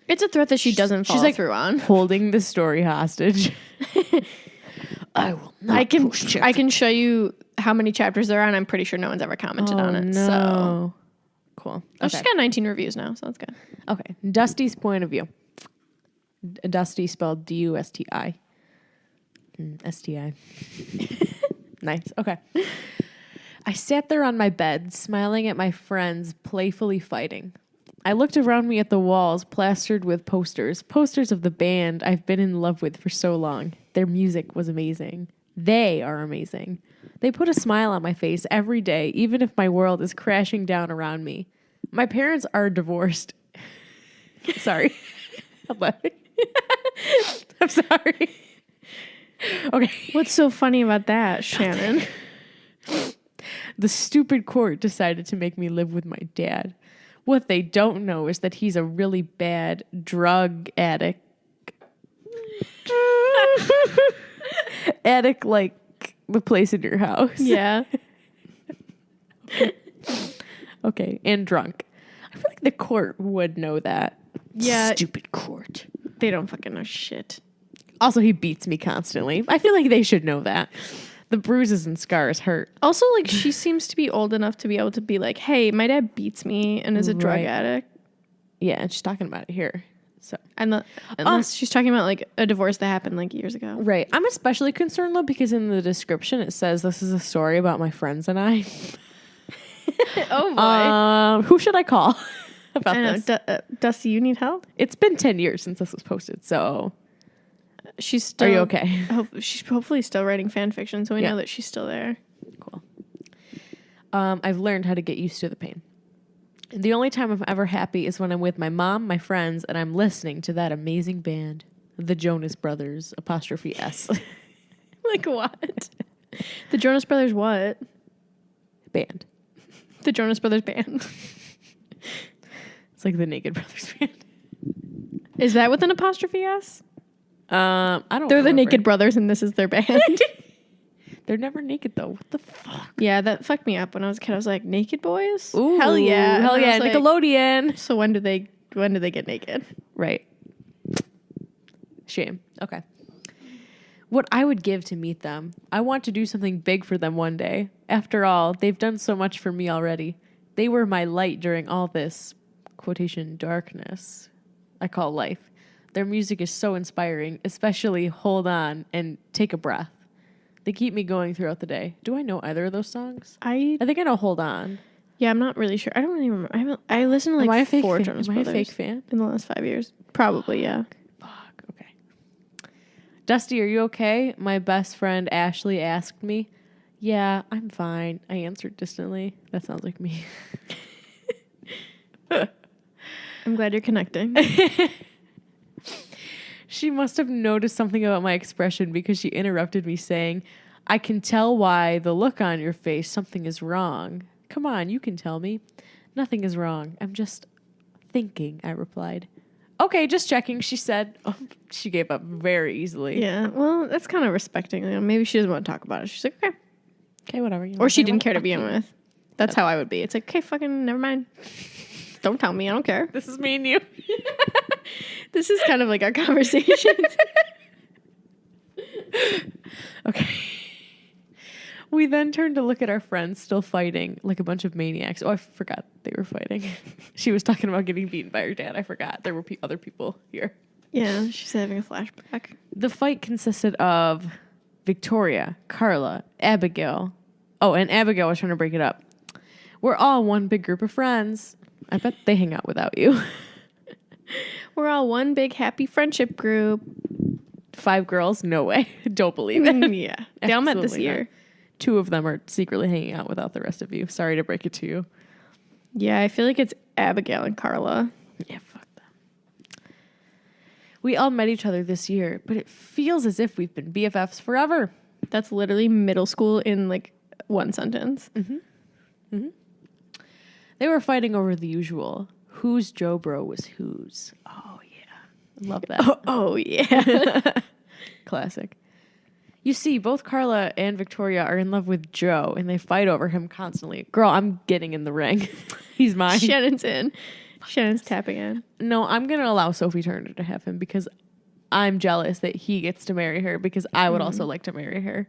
It's a threat that she doesn't follow through on. Holding the story hostage. I will not. I can show you how many chapters there are, and I'm pretty sure no one's ever commented on it. No. So Cool. oh, she's got 19 reviews now, so that's good. Okay. Dusty's point of view. Dusty spelled D-U-S-T-I. S-T-I. Nice. Okay. I sat there on my bed, smiling at my friends, playfully fighting. I looked around me at the walls, plastered with posters of the band I've been in love with for so long. Their music was amazing. They are amazing. They put a smile on my face every day, even if my world is crashing down around me. My parents are divorced. Sorry. I'm laughing. I'm sorry. Okay. What's so funny about that, Shannon? The stupid court decided to make me live with my dad. What they don't know is that he's a really bad drug addict. Addict like the place in your house. Yeah. Okay. And drunk. I feel like the court would know that. Yeah. Stupid court. They don't fucking know shit. Also, he beats me constantly. I feel like they should know that. The bruises and scars hurt. Also, like, she seems to be old enough to be able to be like, hey, my dad beats me and is a drug addict. Yeah, and she's talking about it here. So, unless she's talking about like a divorce that happened like years ago. Right. I'm especially concerned though because in the description it says this is a story about my friends and I. Oh boy. Who should I call about this? Dusty, you need help? It's been 10 years since this was posted, so she's still. Are you okay? She's hopefully still writing fan fiction, so we know that she's still there. Cool. I've learned how to get used to the pain. The only time I'm ever happy is when I'm with my mom, my friends, and I'm listening to that amazing band, the Jonas Brothers, '*S. Like what? The Jonas Brothers what? Band. The Jonas Brothers band. It's like the Naked Brothers band. Is that with an *S? I don't. They're remember. the Naked Brothers, and this is their band. They're never naked though. What the fuck? Yeah, that fucked me up when I was a kid. I was like, Naked Boys? Ooh, hell yeah, hell yeah, like, Nickelodeon. So when do they get naked? Right. Shame. Okay. What I would give to meet them. I want to do something big for them one day. After all, they've done so much for me already. They were my light during all this quotation darkness I call life. Their music is so inspiring, especially Hold On and Take a Breath. They keep me going throughout the day. Do I know either of those songs? I think I know Hold On. Yeah, I'm not really sure. I don't even remember. I listened to like 4 Jonas Brothers. Am I a fake fan? In the last 5 years. Probably, yeah. Fuck, okay. Dusty, are you okay? My best friend Ashley asked me. Yeah, I'm fine. I answered distantly. That sounds like me. I'm glad you're connecting. She must have noticed something about my expression because she interrupted me saying, I can tell why the look on your face, something is wrong. Come on, you can tell me. Nothing is wrong. I'm just thinking, I replied. Okay, just checking, she said. Oh, she gave up very easily. Yeah, well, that's kind of respecting. You know, maybe she doesn't want to talk about it. She's like, okay. Okay, whatever. Or she didn't care to begin with. That's how I would be. It's like, okay, fucking never mind. Don't tell me. I don't care. This is me and you. This is kind of like our conversations. Okay. We then turned to look at our friends still fighting like a bunch of maniacs. Oh, I forgot they were fighting. She was talking about getting beaten by her dad. I forgot. There were other people here. Yeah, she's having a flashback. The fight consisted of Victoria, Carla, Abigail. Oh, and Abigail was trying to break it up. We're all one big group of friends. I bet they hang out without you. We're all one big happy friendship group. 5 girls? No way. Don't believe it. Yeah. They all met this year. Not. 2 of them are secretly hanging out without the rest of you. Sorry to break it to you. Yeah, I feel like it's Abigail and Carla. Yeah, fuck them. We all met each other this year, but it feels as if we've been BFFs forever. That's literally middle school in like one sentence. Mm-hmm. Mm-hmm. They were fighting over the usual. Whose Joe Bro was whose? Oh, yeah. Love that. Oh yeah. Classic. You see, both Carla and Victoria are in love with Joe, and they fight over him constantly. Girl, I'm getting in the ring. He's mine. Shannon's in. Shannon's tapping in. No, I'm going to allow Sophie Turner to have him because I'm jealous that he gets to marry her because I would also like to marry her.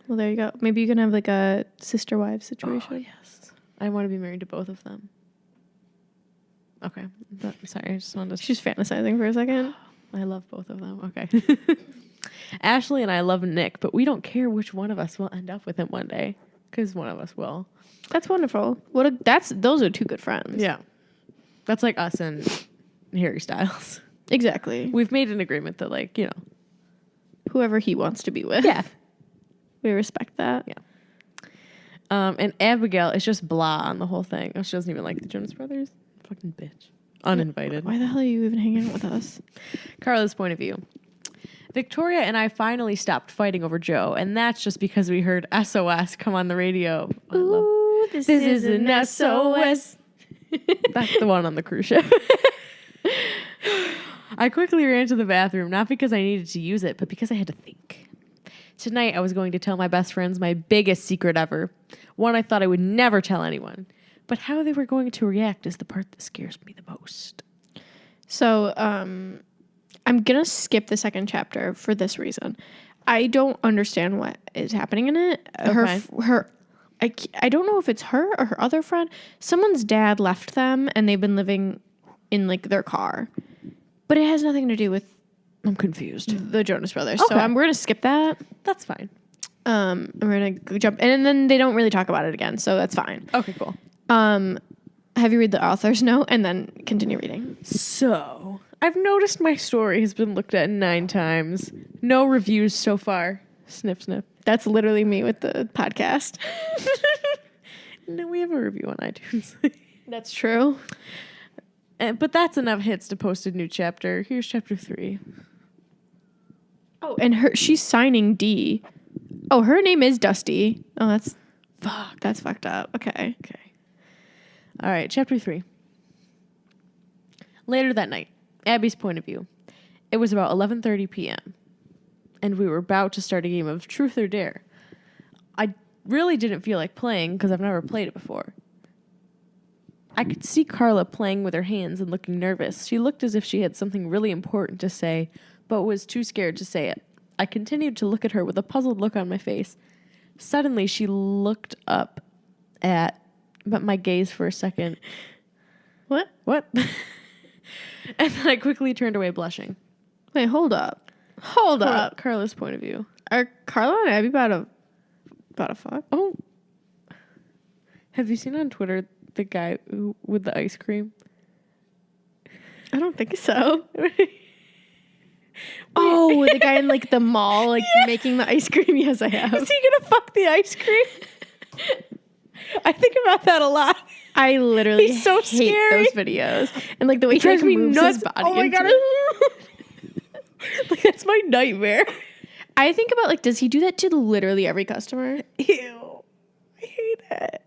Well, there you go. Maybe you can have like a sister wife situation. Oh, yes. I want to be married to both of them. Okay. Sorry, I just wanted to... She's fantasizing for a second. I love both of them. Okay. Ashley and I love Nick, but we don't care which one of us will end up with him one day, because one of us will. That's wonderful. Those are two good friends. Yeah. That's like us and Harry Styles. Exactly. We've made an agreement that, like, you know. Whoever he wants to be with. Yeah. We respect that. Yeah. And Abigail is just blah on the whole thing. Oh, she doesn't even like the Jonas Brothers. Fucking bitch. Uninvited. Why the hell are you even hanging out with us? Carla's point of view. Victoria and I finally stopped fighting over Joe, and that's just because we heard SOS come on the radio. Ooh, this is an SOS. That's the one on the cruise ship. I quickly ran to the bathroom, not because I needed to use it, but because I had to think. Tonight, I was going to tell my best friends my biggest secret ever. One I thought I would never tell anyone. But how they were going to react is the part that scares me the most. So, I'm going to skip the second chapter for this reason. I don't understand what is happening in it. Okay. I don't know if it's her or her other friend. Someone's dad left them and they've been living in like their car. But it has nothing to do with I'm confused. the Jonas Brothers. Okay. So we're going to skip that. That's fine. And we're going to jump. And then they don't really talk about it again. So that's fine. Okay, cool. Have you read the author's note and then continue reading? So, I've noticed my story has been looked at 9 times. No reviews so far. Sniff, sniff. That's literally me with the podcast. No, we have a review on iTunes. That's true. But that's enough hits to post a new chapter. Here's chapter 3. Oh, and she's signing D. Oh, her name is Dusty. Oh, that's fucked up. Okay. All right, chapter 3. Later that night, Abby's point of view. It was about 11:30 p.m. and we were about to start a game of Truth or Dare. I really didn't feel like playing because I've never played it before. I could see Carla playing with her hands and looking nervous. She looked as if she had something really important to say, but was too scared to say it. I continued to look at her with a puzzled look on my face. Suddenly, she looked up at my gaze for a second. What? And then I quickly turned away, blushing. Wait, hold up. Hold up. Carla's point of view. Are Carla and Abby about to fuck? Oh. Have you seen on Twitter the guy with the ice cream? I don't think so. Oh, the guy in like the mall, like making the ice cream. Yes, I have. Is he gonna fuck the ice cream? I think about that a lot. I literally He's so hate scary. those videos, and like the way he drives like, me moves nuts. his body. Oh my into god, it. like that's my nightmare. I think about like, does he do that to literally every customer? Ew, I hate it.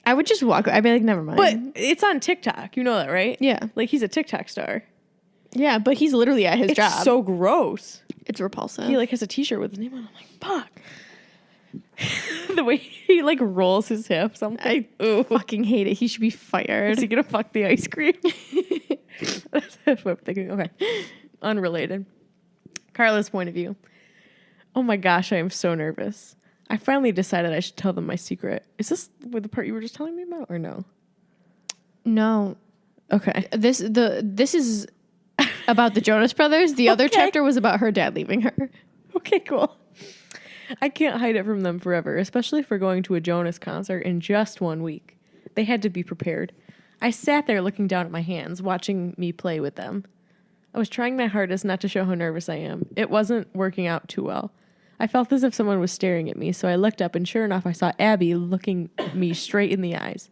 I would just walk. I'd be like, never mind. But it's on TikTok. You know that, right? Yeah, Like he's a TikTok star. yeah, but he's literally at his job. It's so gross. It's repulsive. He like has a T-shirt with his name on it. I'm like, fuck. The way he like rolls his hips. I'm like, I fucking hate it. He should be fired. Is he gonna fuck the ice cream? That's what I'm thinking. Okay. Unrelated. Carla's point of view. Oh my gosh, I am so nervous. I finally decided I should tell them my secret. Is this with the part you were just telling me about or no? No. Okay. This is about the Jonas Brothers. The other chapter was about her dad leaving her. Okay, cool. I can't hide it from them forever, especially for going to a Jonas concert in just 1 week. They had to be prepared. I sat there looking down at my hands, watching me play with them. I was trying my hardest not to show how nervous I am. It wasn't working out too well. I felt as if someone was staring at me, so I looked up, and sure enough, I saw Abby looking me straight in the eyes.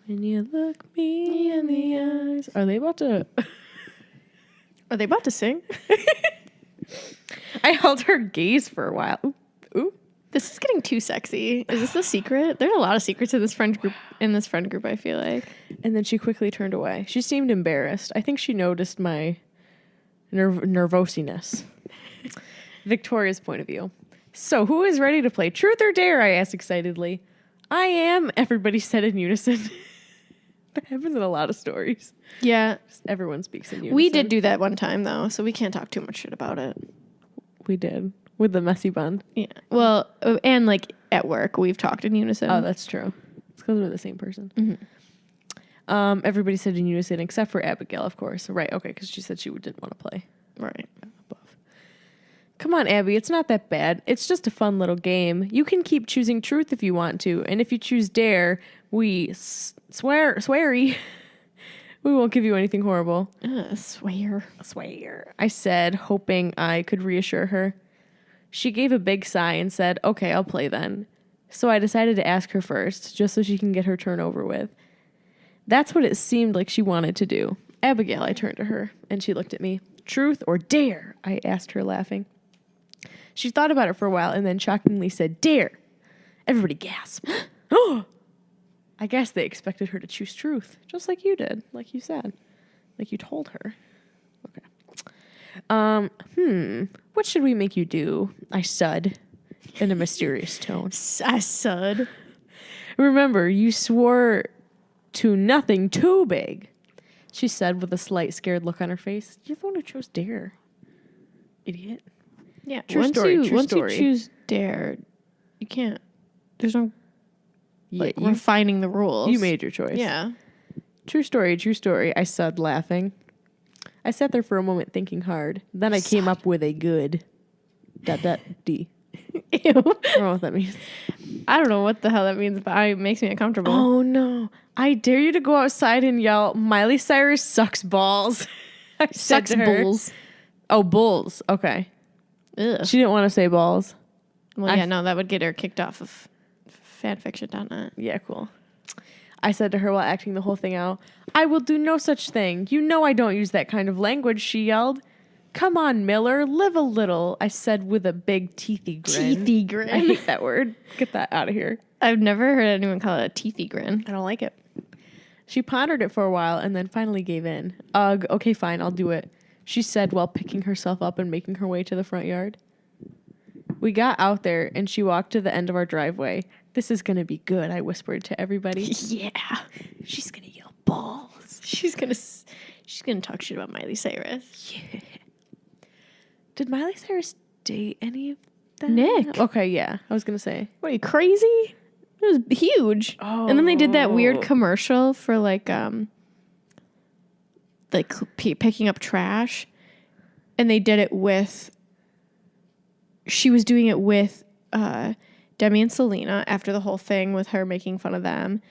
When you look me in the eyes... Are they about to... Are they about to sing? I held her gaze for a while. Ooh. This is getting too sexy. Is this the secret? There's a lot of secrets in this friend group. I feel like. And then she quickly turned away. She seemed embarrassed. I think she noticed my nervosiness. Victoria's point of view. So, who is ready to play Truth or Dare? I asked excitedly. I am. Everybody said in unison. That happens in a lot of stories. Yeah. Just everyone speaks in unison. We did do that one time though, so we can't talk too much shit about it. We did. with the messy bun. Yeah. Well, and like at work, we've talked in unison. Oh, that's true. It's because we're the same person. Everybody said in unison except for Abigail, of course. Right. Okay. Because she said she didn't want to play. Right. Above. Come on, Abby. It's not that bad. It's just a fun little game. You can keep choosing truth if you want to. And if you choose dare, we sweary. We won't give you anything horrible. Swear. I said, hoping I could reassure her. She gave a big sigh and said, okay, I'll play then. So I decided to ask her first, just so she can get her turn over with. That's what it seemed like she wanted to do. Abigail, I turned to her, and she looked at me. Truth or dare? I asked her, laughing. She thought about it for a while and then shockingly said, dare. Everybody gasped. Oh! I guess they expected her to choose truth, just like you did, like you said, like you told her. Okay. What should we make you do? I said in a mysterious tone. I said. Remember, you swore to nothing too big, she said with a slight scared look on her face. You're the one who chose dare, idiot. Yeah. True story. Once you choose dare, you can't. There's no. Like, refining the rules. You made your choice. Yeah. True story, I said, laughing. I sat there for a moment thinking hard. Then I came up with a good... D. Ew. I don't know what that means. I don't know what the hell that means, but it makes me uncomfortable. Oh, no. I dare you to go outside and yell, Miley Cyrus sucks balls. I said Sucks to her. bulls. Oh, bulls. Okay. Ugh. She didn't want to say balls. Well, yeah, no, that would get her kicked off of fanfiction.net. Yeah, cool. I said to her while acting the whole thing out, I will do no such thing. You know I don't use that kind of language, she yelled. Come on, Miller, live a little, I said with a big teethy grin. Teethy grin. I hate that word. Get that out of here. I've never heard anyone call it a teethy grin. I don't like it. She pondered it for a while and then finally gave in. Ugh, okay, fine, I'll do it, she said while picking herself up and making her way to the front yard. We got out there and she walked to the end of our driveway. This is going to be good, I whispered to everybody. Yeah. She's going to yell balls. She's gonna talk shit about Miley Cyrus. Yeah. Did Miley Cyrus date any of them? Nick. Okay, yeah. I was going to say. What, are you crazy? It was huge. Oh. And then they did that weird commercial for picking up trash. And they did it with... She was doing it with Demi and Selena after the whole thing with her making fun of them.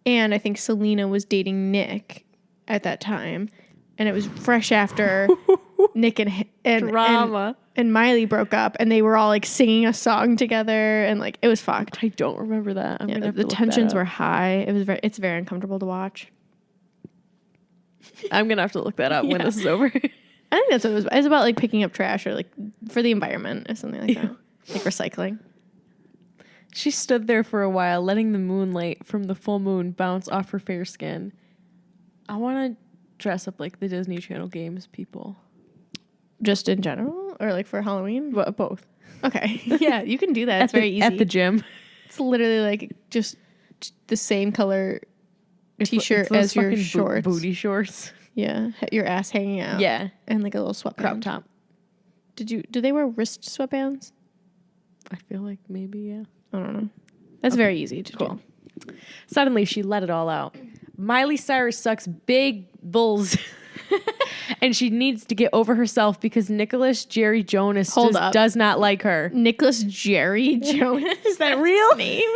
And I think Selena was dating Nick at that time. And it was fresh after Nick and Drama. And Miley broke up. And they were all like singing a song together. And like, it was fucked. I don't remember that. I'm gonna have to the look tensions that up. were high. It's very uncomfortable to watch. I'm going to have to look that up when this is over. I think that's what it was. It's about like picking up trash or like for the environment or something like that. Like recycling. She stood there for a while, letting the moonlight from the full moon bounce off her fair skin. I want to dress up like the Disney Channel games people. Just in general or like for Halloween? But both. Okay. Yeah, you can do that. It's very easy. At the gym. It's literally like just the same color t-shirt as your shorts. Booty shorts. Yeah, your ass hanging out. Yeah. And like a little sweatband. Crop top. Do they wear wrist sweatbands? I feel like maybe, yeah. I don't know. That's very easy to do. Suddenly, she let it all out. Miley Cyrus sucks big bulls. And she needs to get over herself because Nicholas Jerry Jonas does not like her. Nicholas Jerry Jonas? Is that real? Name?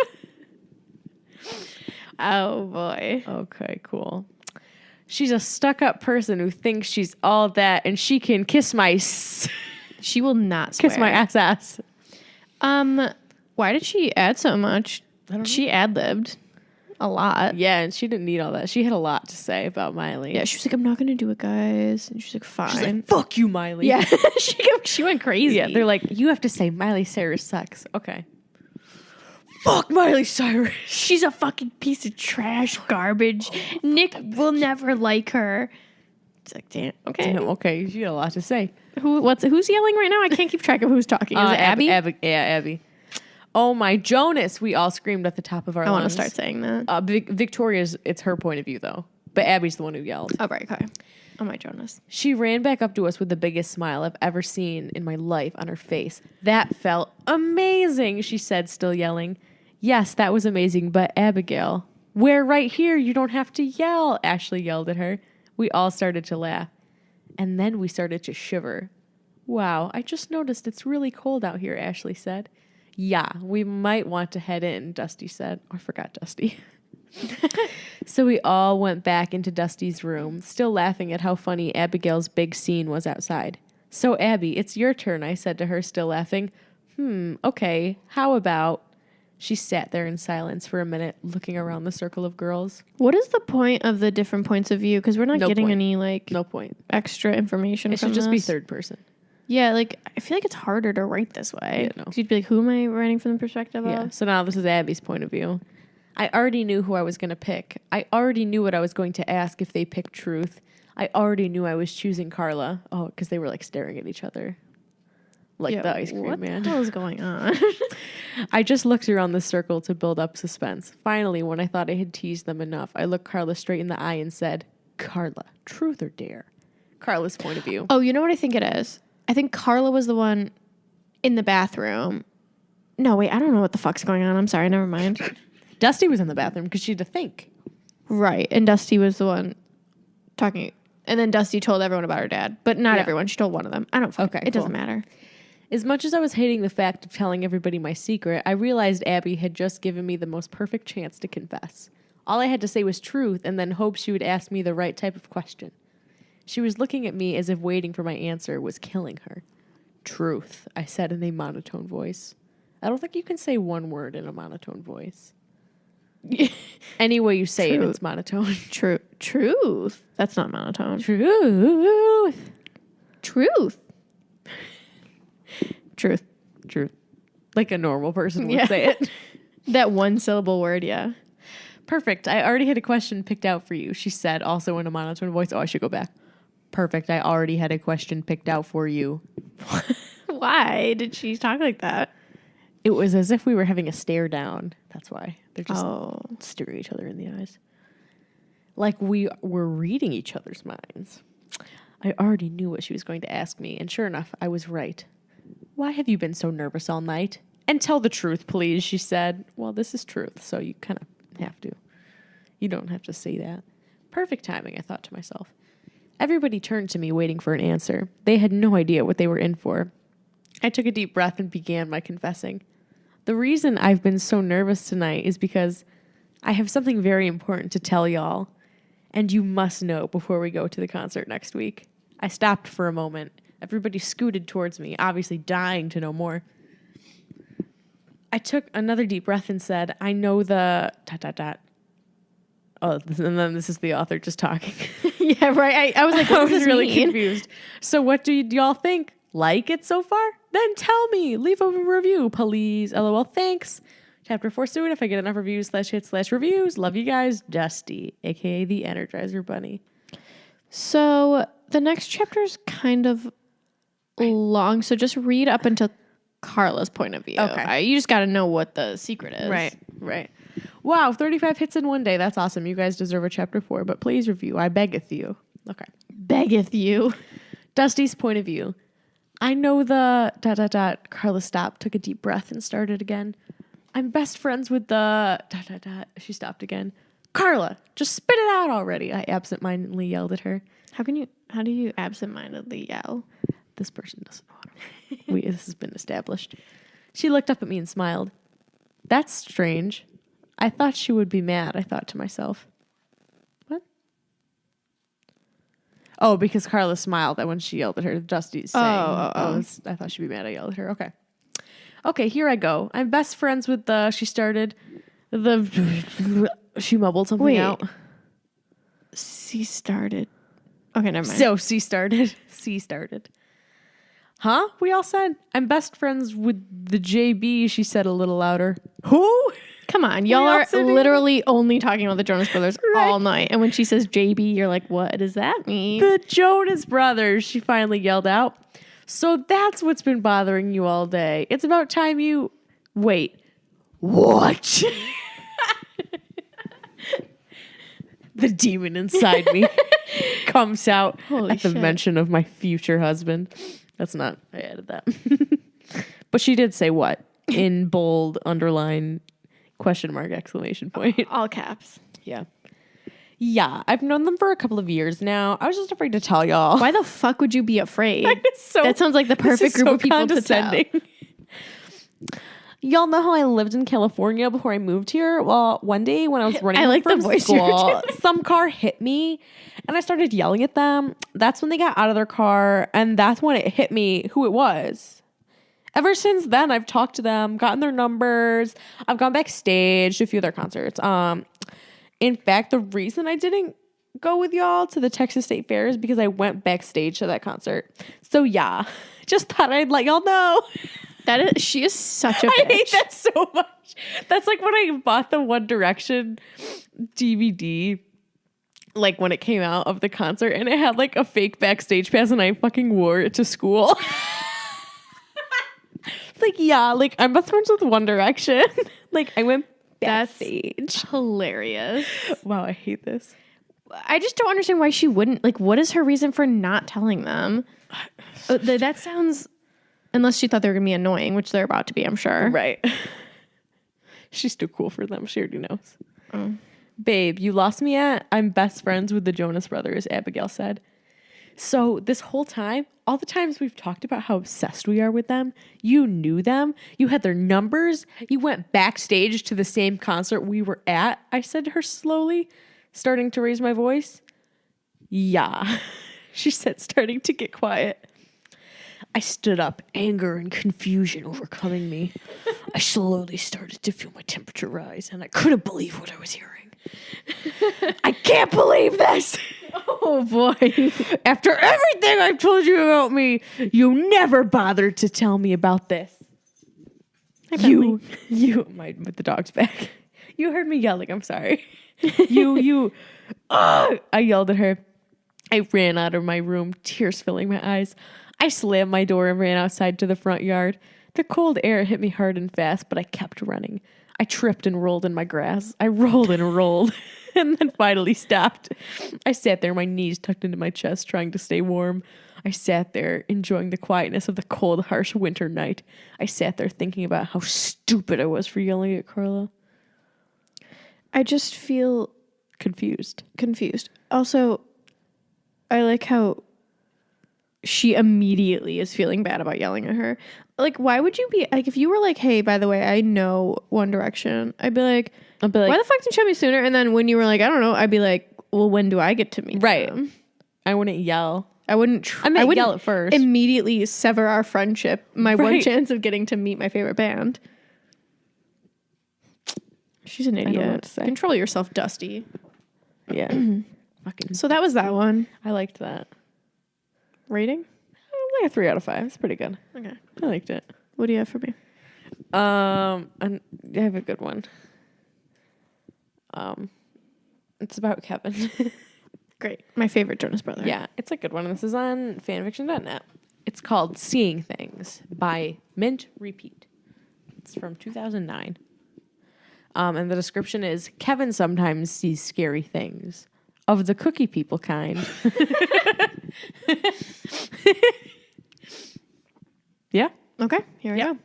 Oh, boy. Okay, cool. She's a stuck-up person who thinks she's all that and she can kiss my... She will not swear. Kiss my ass. Why did she add so much? I don't know. She ad-libbed a lot. Yeah, and she didn't need all that. She had a lot to say about Miley. Yeah, she was like, I'm not going to do it, guys. And she's like, fine. She's like, fuck you, Miley. Yeah, she went crazy. Yeah, they're like, you have to say Miley Cyrus sucks. Okay. Fuck Miley Cyrus. She's a fucking piece of trash garbage. Nick will never like her. It's like, damn, okay. Damn, okay, you got a lot to say. Who's yelling right now? I can't keep track of who's talking. Is it Abby? Abby. Oh my Jonas! We all screamed at the top of our lungs. I want to start saying that. Victoria's, it's her point of view though, but Abby's the one who yelled. Oh, right, okay. Oh, my Jonas. She ran back up to us with the biggest smile I've ever seen in my life on her face. That felt amazing, she said, still yelling. Yes, that was amazing, but Abigail, we're right here. You don't have to yell, Ashley yelled at her. We all started to laugh. And then we started to shiver. Wow, I just noticed it's really cold out here, Ashley said. Yeah, we might want to head in, Dusty said. Oh, I forgot Dusty. So we all went back into Dusty's room, still laughing at how funny Abigail's big scene was outside. So, Abby, it's your turn, I said to her, still laughing. Okay, how about... She sat there in silence for a minute, looking around the circle of girls. What is the point of the different points of view? Because we're not getting any, like... No point. Extra information It from should just be this. third person. Yeah, like, I feel like it's harder to write this way. Yeah, no. You'd be like, who am I writing from the perspective of? So now this is Abby's point of view. I already knew who I was going to pick. I already knew what I was going to ask if they picked Truth. I already knew I was choosing Carla. Oh, because they were like staring at each other. Like the ice cream man. What the hell is going on? I just looked around the circle to build up suspense. Finally, when I thought I had teased them enough, I looked Carla straight in the eye and said, Carla, truth or dare? Carla's point of view. Oh, you know what I think it is? I think Carla was the one in the bathroom. No, wait, I don't know what the fuck's going on. I'm sorry, never mind. Dusty was in the bathroom because she had to think. Right, and Dusty was the one talking. And then Dusty told everyone about her dad, but not everyone. She told one of them. I don't fuck. It doesn't matter. As much as I was hating the fact of telling everybody my secret, I realized Abby had just given me the most perfect chance to confess. All I had to say was truth and then hope she would ask me the right type of question. She was looking at me as if waiting for my answer was killing her. Truth, I said in a monotone voice. I don't think you can say one word in a monotone voice. Any way you say it, it's monotone. Truth. That's not monotone. Truth. Truth. Truth. Truth. Like a normal person would say it. That one syllable word, yeah. Perfect. I already had a question picked out for you, she said, also in a monotone voice. Oh, I should go back. Perfect. I already had a question picked out for you. Why did she talk like that? It was as if we were having a stare down. That's why. They're just staring each other in the eyes. Like we were reading each other's minds. I already knew what she was going to ask me, and sure enough, I was right. Why have you been so nervous all night? And tell the truth, please, she said. Well, this is truth, so you kind of have to. You don't have to say that. Perfect timing, I thought to myself. Everybody turned to me waiting for an answer. They had no idea what they were in for. I took a deep breath and began my confessing. The reason I've been so nervous tonight is because I have something very important to tell y'all, and you must know before we go to the concert next week. I stopped for a moment. Everybody scooted towards me, obviously dying to know more. I took another deep breath and said, I know the... ... Oh, and then this is the author just talking. Yeah, right. I was like, what I was really mean? confused. So what do y'all think? Like it so far? Then tell me. Leave a review, please. LOL, thanks. Chapter 4 soon if I get enough reviews /hits/reviews. Love you guys. Dusty, a.k.a. the Energizer Bunny. So the next chapter is kind of long. So just read up until Carla's point of view. Okay. You just got to know what the secret is. Right. Wow, 35 hits in one day. That's awesome. You guys deserve a chapter 4, but please review. I beggeth you. Okay. Beggeth you. Dusty's point of view. I know the ... Carla stopped, took a deep breath, and started again. I'm best friends with the ... She stopped again. Carla, just spit it out already. I absentmindedly yelled at her. How do you absentmindedly yell? This person doesn't know how to. This has been established. She looked up at me and smiled. That's strange. I thought she would be mad, I thought to myself. What? Oh, because Carla smiled when she yelled at her. Dusty's saying, I thought she'd be mad I yelled at her. Okay, here I go. I'm best friends with the... She started... She mumbled something out. C started. Okay, never mind. So C started. Huh? We all said. I'm best friends with the JB, she said a little louder. Who? Come on, y'all are literally only talking about the Jonas Brothers all night. And when she says JB, you're like, what does that mean? The Jonas Brothers, she finally yelled out. So that's what's been bothering you all day. It's about time you... Wait. What? The demon inside me comes out Holy at the shit. mention of my future husband. That's not, I added that. But she did say what? In bold, underline, question mark, exclamation point. All caps. Yeah. Yeah, I've known them for a couple of years now. I was just afraid to tell y'all. Why the fuck would you be afraid? So, That sounds like the perfect group of people to tell. Y'all know how I lived in California before I moved here? Well, one day when I was running I like the from voice you were school, doing. some car hit me and I started yelling at them. That's when they got out of their car and that's when it hit me who it was. Ever since then, I've talked to them, gotten their numbers. I've gone backstage to a few of their concerts. In fact, the reason I didn't go with y'all to the Texas State Fair is because I went backstage to that concert. So yeah, just thought I'd let y'all know. She is such a bitch. I hate that so much. That's like when I bought the One Direction DVD, like when it came out of the concert, and it had like a fake backstage pass, and I fucking wore it to school. It's like, yeah, like I'm best friends with One Direction. Like I went backstage. That's hilarious. Wow, I hate this. I just don't understand why she wouldn't. Like, what is her reason for not telling them? That sounds... Unless she thought they were going to be annoying, which they're about to be, I'm sure. Right. She's too cool for them. She already knows. Babe, you lost me at I'm best friends with the Jonas Brothers, Abigail said. So this whole time, all the times we've talked about how obsessed we are with them, you knew them, you had their numbers, you went backstage to the same concert we were at, I said to her slowly, starting to raise my voice. Yeah, she said, starting to get quiet. I stood up, anger and confusion overcoming me. I slowly started to feel my temperature rise, and I couldn't believe what I was hearing. I can't believe this! Oh, boy. After everything I've told you about me, you never bothered to tell me about this. You, with the dog's back. You heard me yelling, I'm sorry. I yelled at her. I ran out of my room, tears filling my eyes. I slammed my door and ran outside to the front yard. The cold air hit me hard and fast, but I kept running. I tripped and rolled in my grass. I rolled and rolled and then finally stopped. I sat there, my knees tucked into my chest, trying to stay warm. I sat there, enjoying the quietness of the cold, harsh winter night. I sat there thinking about how stupid I was for yelling at Carla. I just feel Confused. Also, I like how she immediately is feeling bad about yelling at her. Like, why would you be like, if you were like, hey, by the way, I know One Direction, I'd be like, why the fuck didn't you tell me sooner? And then when you were like, I don't know, I'd be like, well, when do I get to meet them? I wouldn't yell. I wouldn't yell at first. Immediately sever our friendship, my one chance of getting to meet my favorite band. She's an idiot. I don't know what to say. Control yourself, Dusty. Yeah. Fucking. So that was that one. I liked that. Rating? Like a 3 out of 5. It's pretty good. Okay. I liked it. What do you have for me? And I have a good one. It's about Kevin. Great. My favorite Jonas Brother. Yeah, it's a good one. This is on fanfiction.net. It's called Seeing Things by Mint Repeat. It's from 2009. And the description is, Kevin sometimes sees scary things. Of the cookie people kind. Yeah. Okay, here we go.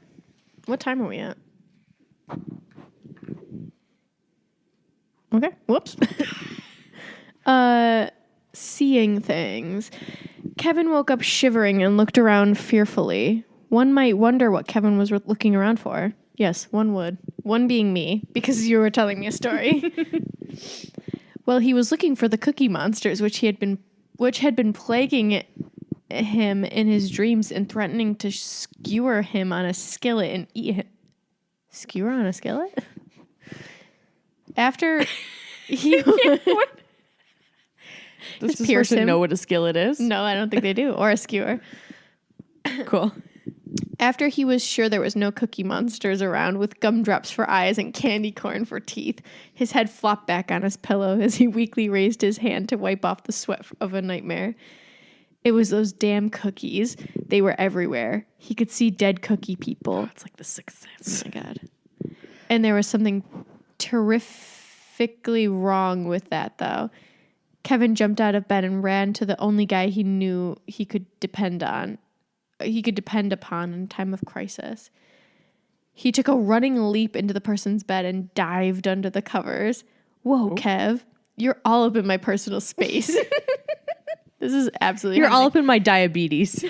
What time are we at? Okay. Whoops. Seeing things. Kevin woke up shivering and looked around fearfully. One might wonder what Kevin was looking around for. Yes, one would. One being me, because you were telling me a story. Well, he was looking for the cookie monsters, which had been plaguing him in his dreams and threatening to skewer him on a skillet and eat him. Skewer on a skillet? After he... Does this person know what a skillet is? No, I don't think they do. Or a skewer. Cool. After he was sure there was no cookie monsters around with gumdrops for eyes and candy corn for teeth, his head flopped back on his pillow as he weakly raised his hand to wipe off the sweat of a nightmare. It was those damn cookies. They were everywhere. He could see dead cookie people. Oh, it's like the Sixth Sense. Oh my God. And there was something terrifically wrong with that, though. Kevin jumped out of bed and ran to the only guy he knew he could depend on. He could depend upon in time of crisis. He took a running leap into the person's bed and dived under the covers. Whoa, Kev, you're all up in my personal space. This is absolutely... You're all up in my diabetes.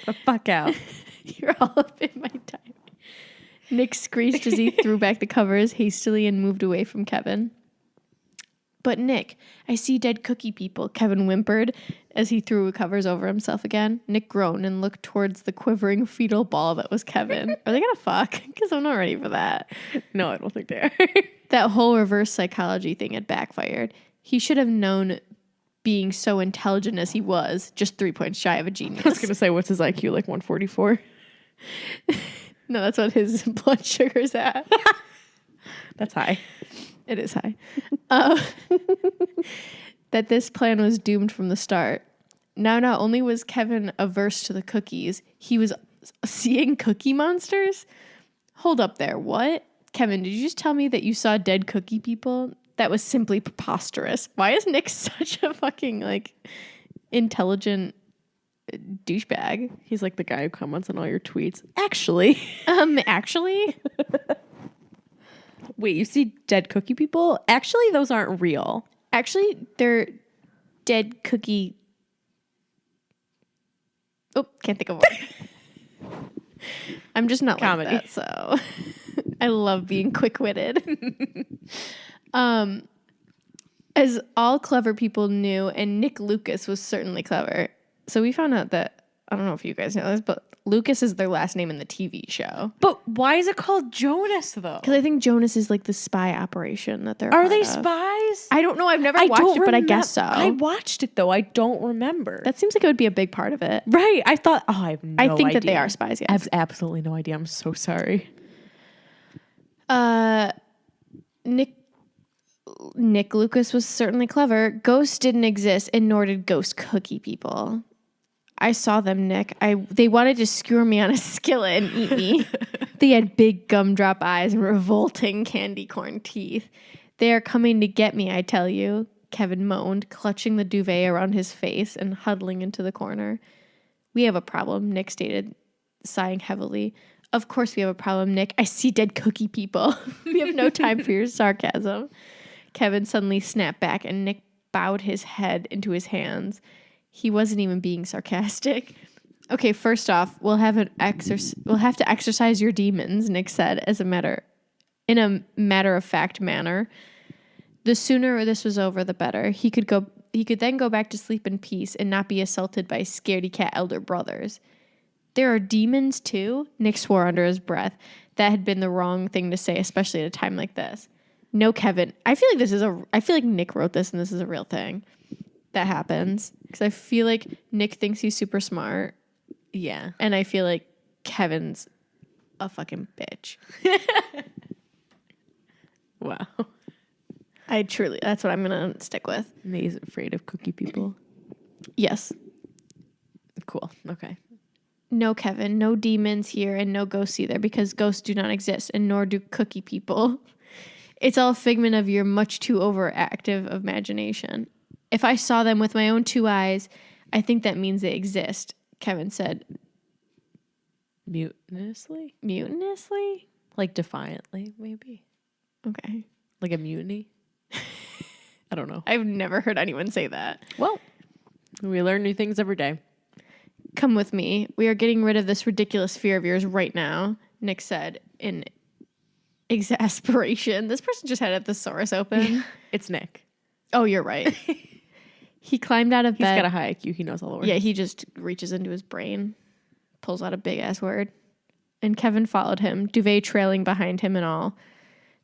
The fuck out. You're all up in my diabetes. Nick screeched as he threw back the covers hastily and moved away from Kevin. But Nick, I see dead cookie people, Kevin whimpered as he threw the covers over himself again. Nick groaned and looked towards the quivering fetal ball that was Kevin. Are they gonna fuck? Because I'm not ready for that. No, I don't think they are. That whole reverse psychology thing had backfired. He should have known, being so intelligent as he was, just 3 points shy of a genius. I was gonna say, what's his IQ, like 144? No, that's what his blood sugar's at. That's high. It is high. That this plan was doomed from the start. Now, not only was Kevin averse to the cookies, he was seeing cookie monsters? Hold up there. What? Kevin, did you just tell me that you saw dead cookie people? That was simply preposterous. Why is Nick such a fucking, like, intelligent douchebag? He's like the guy who comments on all your tweets. Actually. Actually? Wait, you see dead cookie people? Actually, those aren't real. Actually, they're dead cookie. Oh, can't think of one. I'm just not Comedy. like that, so I love being quick-witted. As all clever people knew, and Nick Lucas was certainly clever. So we found out that, I don't know if you guys know this, but Lucas is their last name in the TV show. But why is it called Jonas, though? Because I think Jonas is like the spy operation that they're Are part they of. spies? I don't know. I've never watched it, but I guess so. I watched it, though. I don't remember. That seems like it would be a big part of it. Right. I thought, I have no idea. I think that they are spies, yes. I have absolutely no idea. I'm so sorry. Nick Lucas was certainly clever. Ghosts didn't exist, and nor did ghost cookie people. I saw them, Nick. They wanted to skewer me on a skillet and eat me. They had big gumdrop eyes and revolting candy corn teeth. They are coming to get me, I tell you, Kevin moaned, clutching the duvet around his face and huddling into the corner. We have a problem, Nick stated, sighing heavily. Of course we have a problem, Nick. I see dead cookie people. We have no time for your sarcasm. Kevin suddenly snapped back and Nick bowed his head into his hands. He wasn't even being sarcastic. Okay, first off, we'll have to exercise your demons, Nick said, in a matter-of-fact manner. The sooner this was over, the better. He could then go back to sleep in peace and not be assaulted by scaredy cat elder brothers. There are demons too? Nick swore under his breath. That had been the wrong thing to say, especially at a time like this. No, Kevin. I feel like Nick wrote this and this is a real thing that happens. Because I feel like Nick thinks he's super smart. Yeah. And I feel like Kevin's a fucking bitch. Wow. That's what I'm going to stick with. And he's afraid of cookie people. Yes. Cool. Okay. No, Kevin, no demons here and no ghosts either because ghosts do not exist and nor do cookie people. It's all a figment of your much too overactive imagination. If I saw them with my own 2 eyes, I think that means they exist, Kevin said. Mutinously? Mutinously? Like defiantly, maybe. Okay. Like a mutiny? I don't know. I've never heard anyone say that. Well, we learn new things every day. Come with me. We are getting rid of this ridiculous fear of yours right now, Nick said in exasperation. This person just had a thesaurus open. It's Nick. Oh, you're right. He climbed out of bed. He's got a high IQ. He knows all the words. Yeah, he just reaches into his brain, pulls out a big-ass word. And Kevin followed him, duvet trailing behind him and all.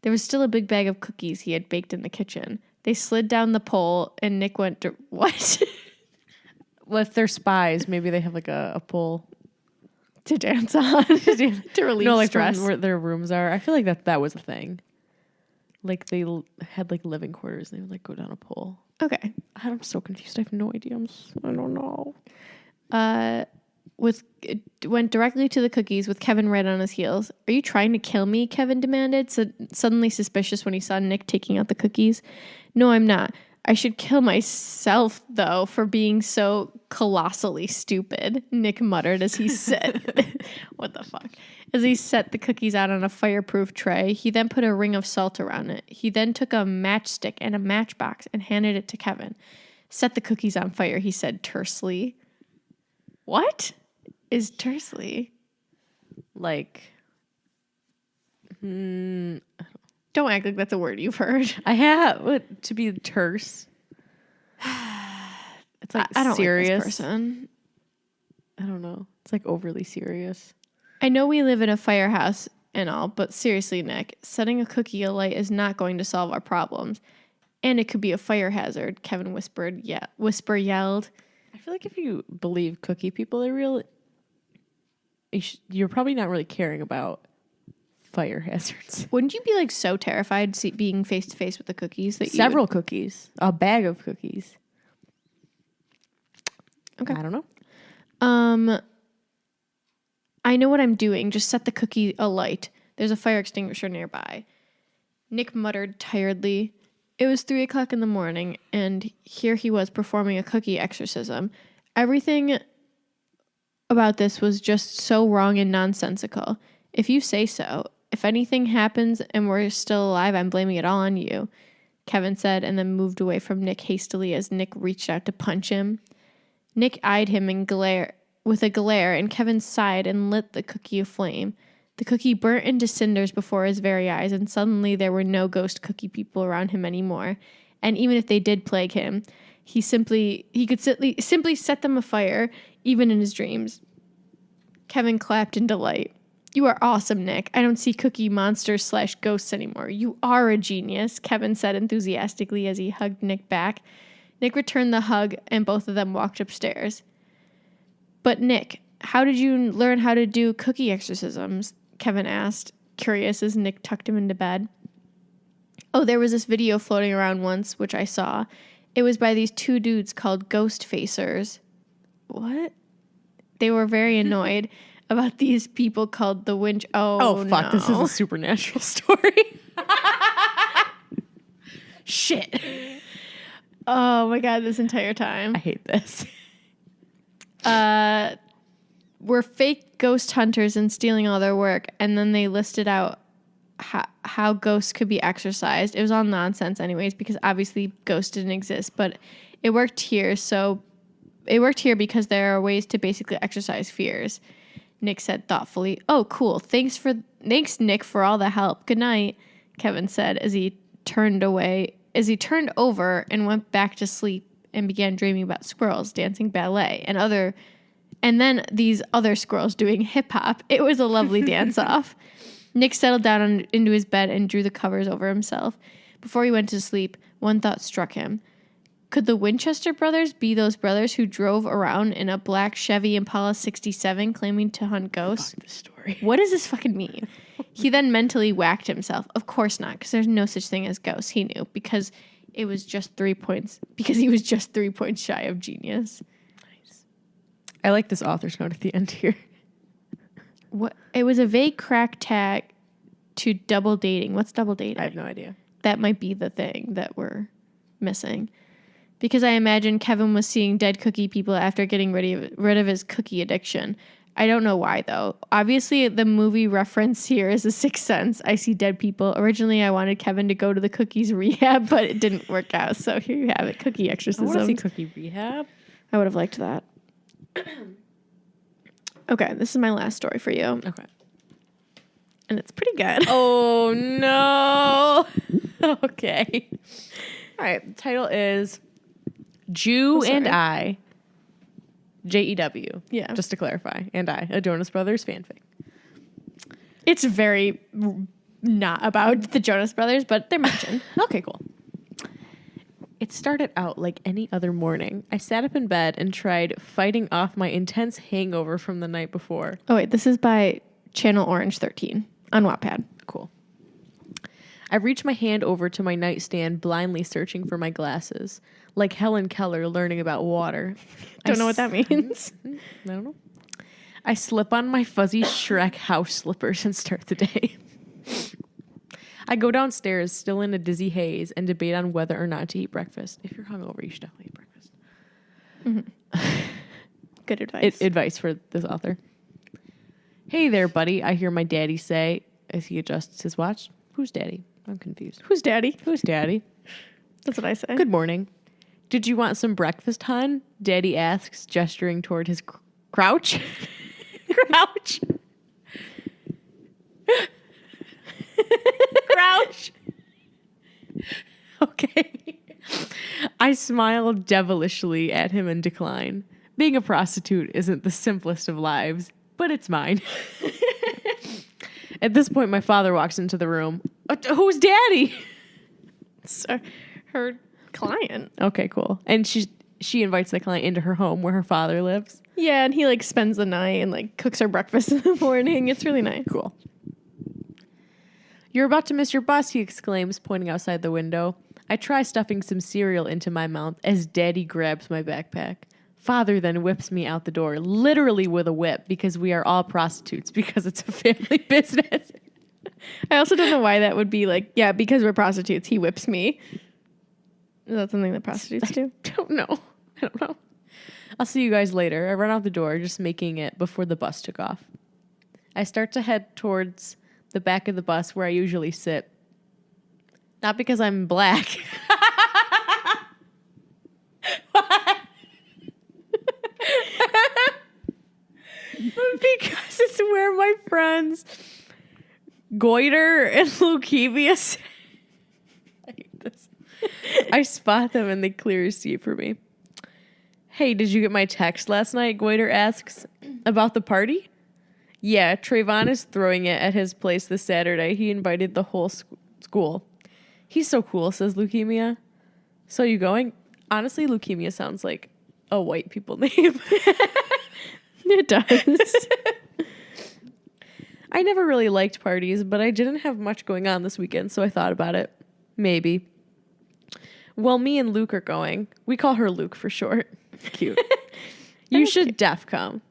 There was still a big bag of cookies he had baked in the kitchen. They slid down the pole, and Nick went to... What? Well, if they're spies, maybe they have like a pole to dance on. To relieve stress. Where their rooms are. I feel like that was a thing. Like they had like living quarters and they would like go down a pole. Okay. I'm so confused. I have no idea. I don't know. Went directly to the cookies with Kevin right on his heels. Are you trying to kill me? Kevin demanded, suddenly suspicious when he saw Nick taking out the cookies. No, I'm not. I should kill myself, though, for being so colossally stupid, Nick muttered as he set... What the fuck? As he set the cookies out on a fireproof tray, he then put a ring of salt around it. He then took a matchstick and a matchbox and handed it to Kevin. Set the cookies on fire, he said tersely. What is tersely? Like, Don't act like that's a word you've heard. I have to be terse. It's like I don't serious. like this person. I don't know. It's like overly serious. I know we live in a firehouse and all, but seriously, Nick, setting a cookie alight is not going to solve our problems. And it could be a fire hazard, Kevin whispered. Yeah, Whisper yelled. I feel like if you believe cookie people are real, you're probably not really caring about fire hazards. Wouldn't you be like so terrified being face to face with the cookies that Several cookies, a bag of cookies. Okay. I don't know. I know what I'm doing. Just set the cookie alight. There's a fire extinguisher nearby. Nick muttered tiredly. It was 3:00 in the morning, and here he was performing a cookie exorcism. Everything about this was just so wrong and nonsensical. If you say so. If anything happens and we're still alive, I'm blaming it all on you, Kevin said, and then moved away from Nick hastily as Nick reached out to punch him. Nick eyed him with a glare, and Kevin sighed and lit the cookie aflame. The cookie burnt into cinders before his very eyes, and suddenly there were no ghost cookie people around him anymore. And even if they did plague him, he could simply set them afire, even in his dreams. Kevin clapped in delight. You are awesome, Nick. I don't see cookie monsters / ghosts anymore. You are a genius, Kevin said enthusiastically as he hugged Nick back. Nick returned the hug, and both of them walked upstairs. But Nick, how did you learn how to do cookie exorcisms? Kevin asked, curious as Nick tucked him into bed. Oh, there was this video floating around once, which I saw. It was by these two dudes called Ghost Facers. What? They were very annoyed about these people called the Winch. Oh, fuck. no. This is a supernatural story. Shit. Oh my God, this entire time. I hate this. Were fake ghost hunters and stealing all their work, and then they listed out how ghosts could be exorcised. It was all nonsense anyways, because obviously ghosts didn't exist, but it worked here. So it worked here because there are ways to basically exorcise fears, Nick said thoughtfully. Oh, cool. Thanks, Nick, for all the help. Good night, Kevin said as he turned over and went back to sleep and began dreaming about squirrels dancing ballet and then these other squirrels doing hip hop. It was a lovely dance off. Nick settled down into his bed and drew the covers over himself. Before he went to sleep, one thought struck him. Could the Winchester brothers be those brothers who drove around in a black Chevy Impala 67 claiming to hunt ghosts? Fuck this story. What does this fucking mean? He then mentally whacked himself. Of course not, because there's no such thing as ghosts. He knew, because it was just 3 points. Because he was just 3 points shy of genius. Nice. I like this author's note at the end here. What? It was a vague crack tag to double dating. What's double dating? I have no idea. That might be the thing that we're missing. Because I imagine Kevin was seeing dead cookie people after getting rid of his cookie addiction. I don't know why, though. Obviously, the movie reference here is The Sixth Sense. I see dead people. Originally, I wanted Kevin to go to the cookies rehab, but it didn't work out. So here you have it, cookie exorcism. I want to see cookie rehab. I would have liked that. Okay, this is my last story for you. Okay. And it's pretty good. Oh, no. Okay. All right. The title is Jew and I. Jew. Yeah. Just to clarify. And I. A Jonas Brothers fanfic. It's very not about the Jonas Brothers, but they're mentioned. Okay, cool. It started out like any other morning. I sat up in bed and tried fighting off my intense hangover from the night before. Oh, wait. This is by Channel Orange 13 on Wattpad. Cool. I reached my hand over to my nightstand, blindly searching for my glasses, like Helen Keller learning about water. Don't know what that means. I don't know. I slip on my fuzzy Shrek house slippers and start the day. I go downstairs, still in a dizzy haze, and debate on whether or not to eat breakfast. If you're hungover, you should definitely eat breakfast. Good advice. Advice for this author. Hey there, buddy. I hear my daddy say as he adjusts his watch. Who's daddy? I'm confused. Who's daddy? Who's daddy? That's what I say. Good morning. Did you want some breakfast, hon? Daddy asks, gesturing toward his crouch. Crouch. Crouch. Okay. I smile devilishly at him and decline. Being a prostitute isn't the simplest of lives, but it's mine. At this point, my father walks into the room. Who's daddy? So, her client. Okay, cool. And she invites the client into her home where her father lives. Yeah, and he like spends the night and like cooks her breakfast in the morning. It's really nice. Cool. You're about to miss your bus, he exclaims, pointing outside the window. I try stuffing some cereal into my mouth as Daddy grabs my backpack. Father then whips me out the door, literally with a whip, because we are all prostitutes, because it's a family business. I also don't know why that would be like, yeah, because we're prostitutes, he whips me. Is that something that prostitutes do? I don't know. I'll see you guys later. I run out the door, just making it before the bus took off. I start to head towards the back of the bus where I usually sit. Not because I'm black. But because it's where my friends goiter and leukemia sit. I hate this. I spot them and they clear a seat for me. Hey, did you get my text last night? Goiter asks. About the party? Yeah, Trayvon is throwing it at his place this Saturday. He invited the whole school. He's so cool, says Leukemia. So you going? Honestly, Leukemia sounds like a white people name. It does. I never really liked parties, but I didn't have much going on this weekend, so I thought about it. Maybe. Well, me and Luke are going. We call her Luke for short. Cute. You should def come.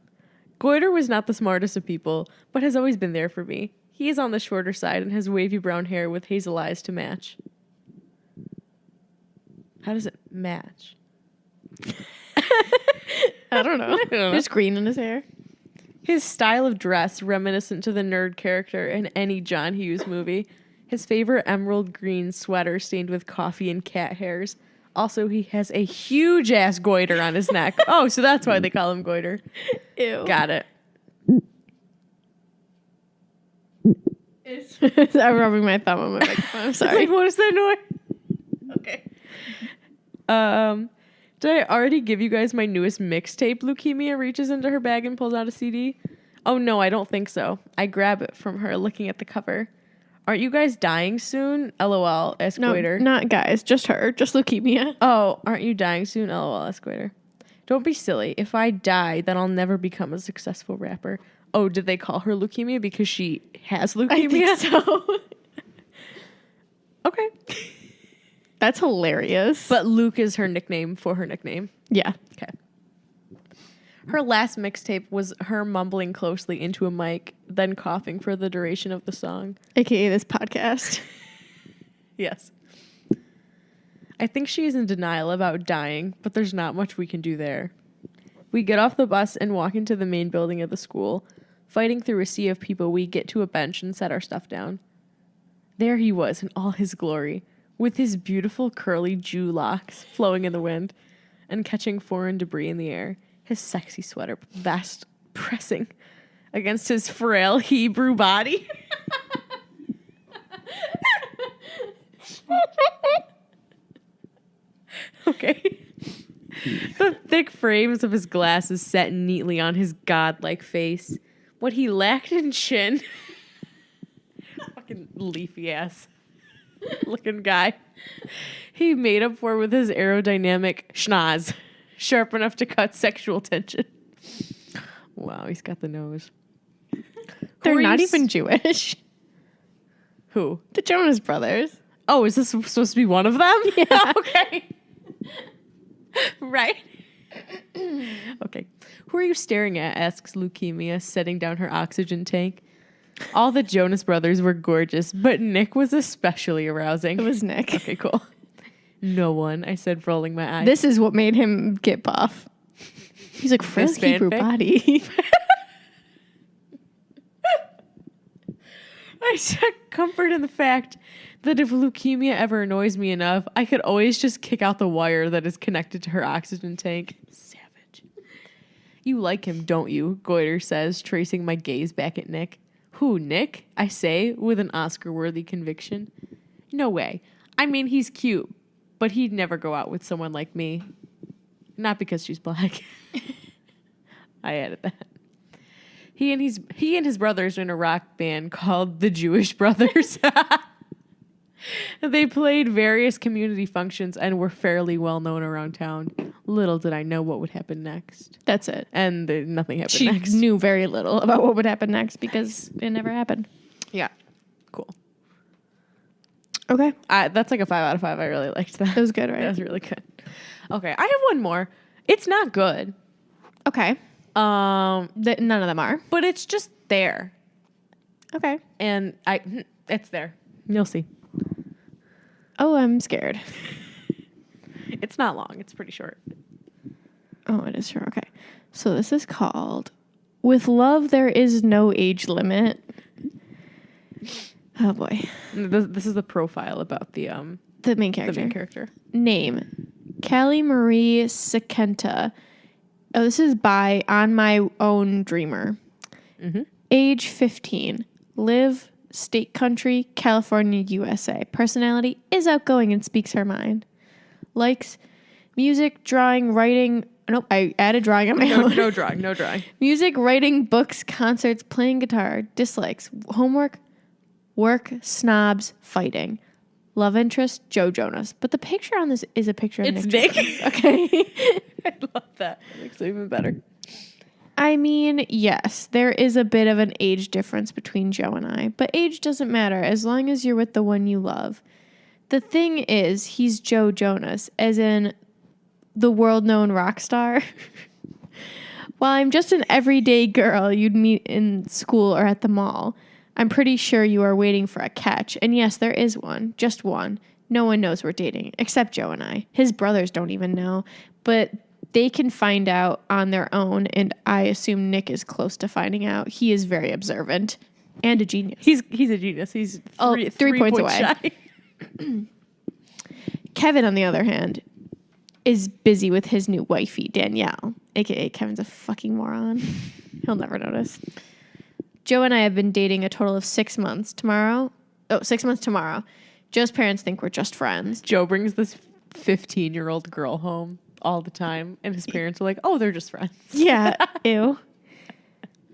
Goiter was not the smartest of people, but has always been there for me. He is on the shorter side and has wavy brown hair with hazel eyes to match. How does it match? I don't know. There's green in his hair. His style of dress reminiscent to the nerd character in any John Hughes movie. His favorite emerald green sweater stained with coffee and cat hairs. Also, he has a huge ass goiter on his neck. Oh, so that's why they call him goiter. Ew. Got it. I'm rubbing my thumb on my microphone. I'm sorry. It's like, what is that noise? Okay. Did I already give you guys my newest mixtape? Leukemia reaches into her bag and pulls out a CD. Oh no, I don't think so. I grab it from her, looking at the cover. Aren't you guys dying soon? LOL, Esquator. No, not guys. Just her. Just Leukemia. Oh, aren't you dying soon? LOL, Esquator. Don't be silly. If I die, then I'll never become a successful rapper. Oh, did they call her Leukemia because she has leukemia? I think so. Okay. That's hilarious. But Luke is her nickname for her nickname. Yeah. Okay. Her last mixtape was her mumbling closely into a mic, then coughing for the duration of the song. AKA this podcast. Yes. I think she is in denial about dying, but there's not much we can do there. We get off the bus and walk into the main building of the school. Fighting through a sea of people, we get to a bench and set our stuff down. There he was in all his glory, with his beautiful curly Jew locks flowing in the wind and catching foreign debris in the air, his sexy sweater vest pressing against his frail Hebrew body. Okay. The thick frames of his glasses set neatly on his godlike face. What he lacked in chin. Fucking leafy ass looking guy. He made up for with his aerodynamic schnoz, sharp enough to cut sexual tension. Wow, he's got the nose. They're not even Jewish. Who? The Jonas Brothers. Oh, is this supposed to be one of them? Yeah. Okay. Right. Okay. Who are you staring at? Asks Leukemia, setting down her oxygen tank. All the Jonas Brothers were gorgeous, but Nick was especially arousing. It was Nick. Okay, cool. No one, I said, rolling my eyes. This is what made him get buff. He's like, This Frank Hebrew fanfic? body. I took comfort in the fact that if leukemia ever annoys me enough, I could always just kick out the wire that is connected to her oxygen tank. Savage. You like him, don't you? Goiter says, tracing my gaze back at Nick. Who, Nick? I say, with an Oscar-worthy conviction. No way. I mean, he's cute, but he'd never go out with someone like me. Not because she's black. I added that. He and his brothers are in a rock band called the Jewish Brothers. They played various community functions and were fairly well known around town. Little did I know what would happen next. That's it. And nothing happened She next. knew very little about what would happen next because it never happened. Yeah. Cool. Okay. That's like a 5 out of 5. I really liked that. That was good, right? That was really good. Okay. I have one more. It's not good. Okay. None of them are. But it's just there. Okay. And it's there. You'll see. Oh, I'm scared. It's not long. It's pretty short. Oh, it is sure. Okay. So this is called With Love There Is No Age Limit. Oh boy. This is the profile about the main character. The main character. Name. Callie Marie Sakenta. Oh, this is by On My Own Dreamer. Mm-hmm. Age 15. Live, state country, California, USA. Personality is outgoing and speaks her mind. Likes music, drawing, writing. Nope, I added drawing on my own. No drawing. Music, writing, books, concerts, playing guitar. Dislikes homework, work, snobs, fighting. Love interest, Joe Jonas. But the picture on this is a picture of It's Nick. Nick. Jonas. Okay. I love that. It makes it even better. I mean, yes, there is a bit of an age difference between Joe and I, but age doesn't matter as long as you're with the one you love. The thing is, he's Joe Jonas, as in the world-known rock star. While I'm just an everyday girl you'd meet in school or at the mall, I'm pretty sure you are waiting for a catch. And yes, there is one, just one. No one knows we're dating, except Joe and I. His brothers don't even know, but they can find out on their own, and I assume Nick is close to finding out. He is very observant and a genius. He's a genius. He's three points points away. shy. Kevin, on the other hand, is busy with his new wifey, Danielle, aka Kevin's a fucking moron. He'll never notice. Joe and I have been dating a total of 6 months. 6 months tomorrow. Joe's parents think we're just friends. Joe brings this 15-year-old girl home all the time, and his parents are like, "Oh, they're just friends." Yeah. Ew.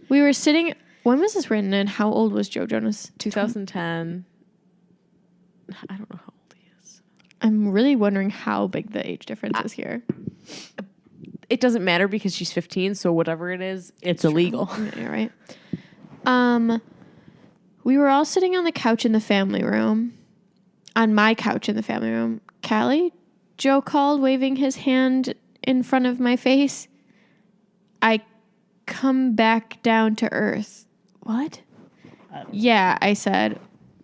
We were sitting. When was this written and how old was Joe Jonas? 2010. I don't know how old he is. I'm really wondering how big the age difference is here. It doesn't matter because she's 15, so whatever it is, it's illegal. Yeah, right. We were all sitting on the couch in the family room. On my couch in the family room. Callie? Joe called, waving his hand in front of my face. I come back down to earth. What? Yeah, I said.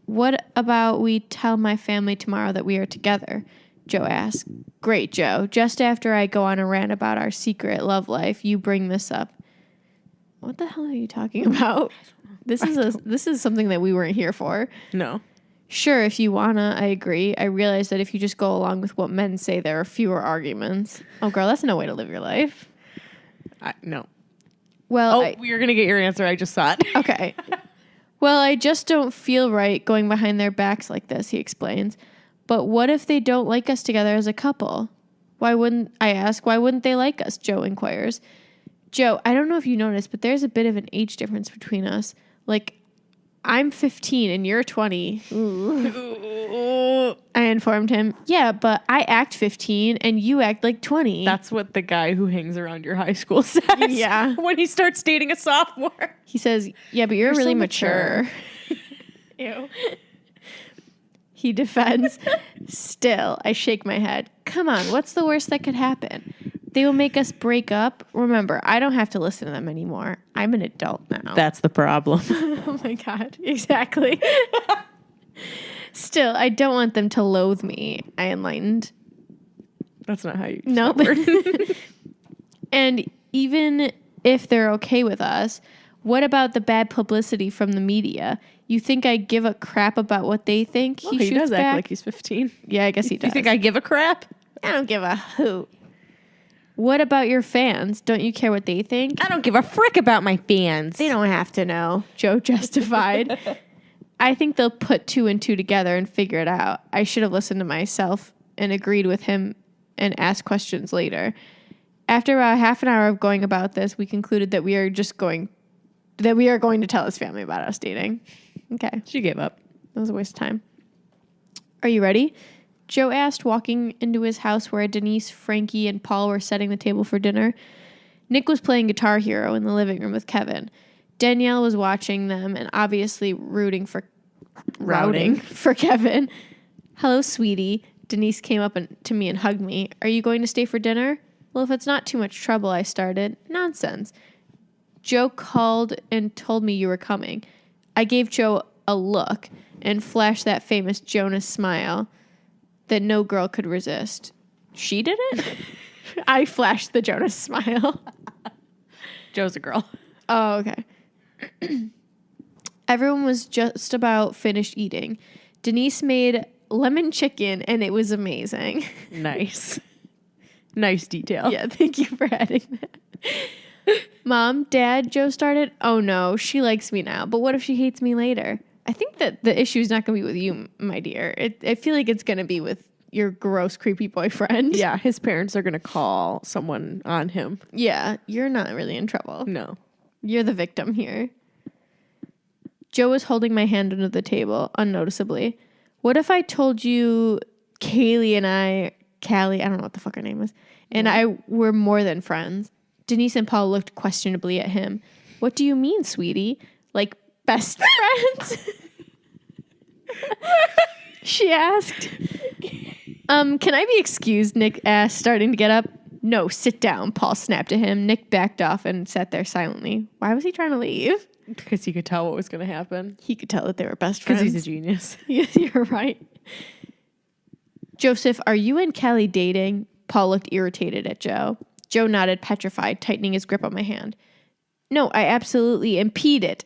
What about we tell my family tomorrow that we are together? Joe asked. Great, Joe. Just after I go on a rant about our secret love life, you bring this up. What the hell are you talking about? This is something that we weren't here for. No. Sure, if you wanna, I agree. I realize that if you just go along with what men say, there are fewer arguments. Oh, girl, that's no way to live your life. No. Well, you're going to get your answer. I just saw it. Okay. Well, I just don't feel right going behind their backs like this, he explains. But what if they don't like us together as a couple? Why wouldn't they like us? Joe inquires. Joe, I don't know if you noticed, but there's a bit of an age difference between us. Like, I'm 15 and you're 20. Ooh. I informed him. Yeah, but I act 15 and you act like 20. That's what the guy who hangs around your high school says. Yeah. When he starts dating a sophomore. He says, yeah, but you're really so mature. Ew. He defends. Still, I shake my head. Come on, what's the worst that could happen? They will make us break up. Remember, I don't have to listen to them anymore. I'm an adult now. That's the problem. Oh my God. Exactly. Still, I don't want them to loathe me. I enlightened. That's not how you use Nope. that word. And even if they're okay with us, what about the bad publicity from the media? You think I give a crap about what they think? Well, he shoots does back? act like he's 15. Yeah, I guess he does. You think I give a crap? I don't give a hoot. What about your fans? Don't you care what they think? I don't give a frick about my fans. They don't have to know. Joe justified. I think they'll put 2 and 2 together and figure it out. I should have listened to myself and agreed with him and asked questions later. After about half an hour of going about this, we concluded that we are going to tell his family about us dating. Okay. She gave up. That was a waste of time. Are you ready? Joe asked, walking into his house where Denise, Frankie, and Paul were setting the table for dinner. Nick was playing Guitar Hero in the living room with Kevin. Danielle was watching them and obviously routing for Kevin. Hello, sweetie. Denise came up to me and hugged me. Are you going to stay for dinner? Well, if it's not too much trouble, I started. Nonsense. Joe called and told me you were coming. I gave Joe a look and flashed that famous Jonas smile that no girl could resist. She did it? I flashed the Jonas smile. Joe's a girl. Oh, okay. Everyone was just about finished eating. Denise made lemon chicken, and it was amazing. Nice. Nice detail. Yeah, thank you for adding that. Mom, Dad, Joe started. Oh, no, she likes me now. But what if she hates me later? I think that the issue is not going to be with you, my dear. I feel like it's going to be with your gross, creepy boyfriend. Yeah, his parents are going to call someone on him. Yeah, you're not really in trouble. No. You're the victim here. Joe was holding my hand under the table, unnoticeably. What if I told you Callie, I don't know what the fuck her name is, and I were more than friends? Denise and Paul looked questionably at him. What do you mean, sweetie? Like best friends? She asked. Can I be excused? Nick asked, starting to get up. No, sit down, Paul snapped at him. Nick backed off and sat there silently. Why was he trying to leave? Because he could tell what was going to happen. He could tell that they were best friends. Because he's a genius. Yes, you're right. Joseph, are you and Kelly dating? Paul looked irritated at Joe. Joe nodded, petrified, tightening his grip on my hand. No, I absolutely impeded.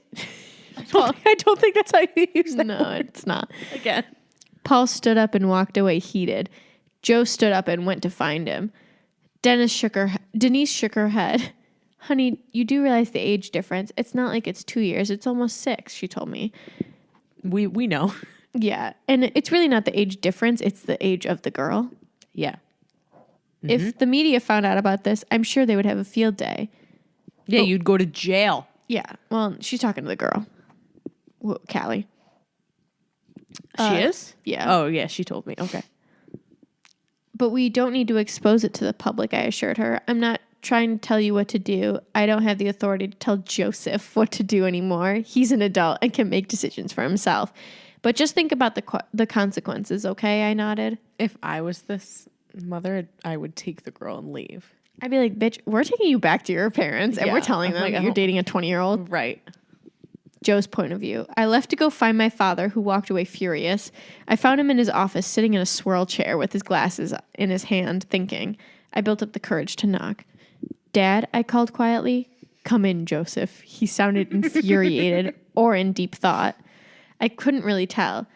I don't think that's how you use that. No, word. it's not. Again. Paul stood up and walked away heated. Joe stood up and went to find him. Denise shook her head. Honey, you do realize the age difference. It's not like it's 2 years. It's almost 6, she told me. We know. Yeah. And it's really not the age difference. It's the age of the girl. Yeah. Mm-hmm. If the media found out about this, I'm sure they would have a field day. Yeah, you'd go to jail. Yeah. Well, she's talking to the girl. Callie. She is? Yeah. Oh, yeah, she told me. Okay. But we don't need to expose it to the public, I assured her. I'm not trying to tell you what to do. I don't have the authority to tell Joseph what to do anymore. He's an adult and can make decisions for himself. But just think about the consequences, okay? I nodded. If I was this mother, I would take the girl and leave. I'd be like, bitch, we're taking you back to your parents and we're telling them you're dating a 20-year-old. Right. Joe's point of view. I left to go find my father, who walked away furious. I found him in his office, sitting in a swirl chair with his glasses in his hand, thinking. I built up the courage to knock. Dad, I called quietly. Come in, Joseph. He sounded infuriated or in deep thought. I couldn't really tell.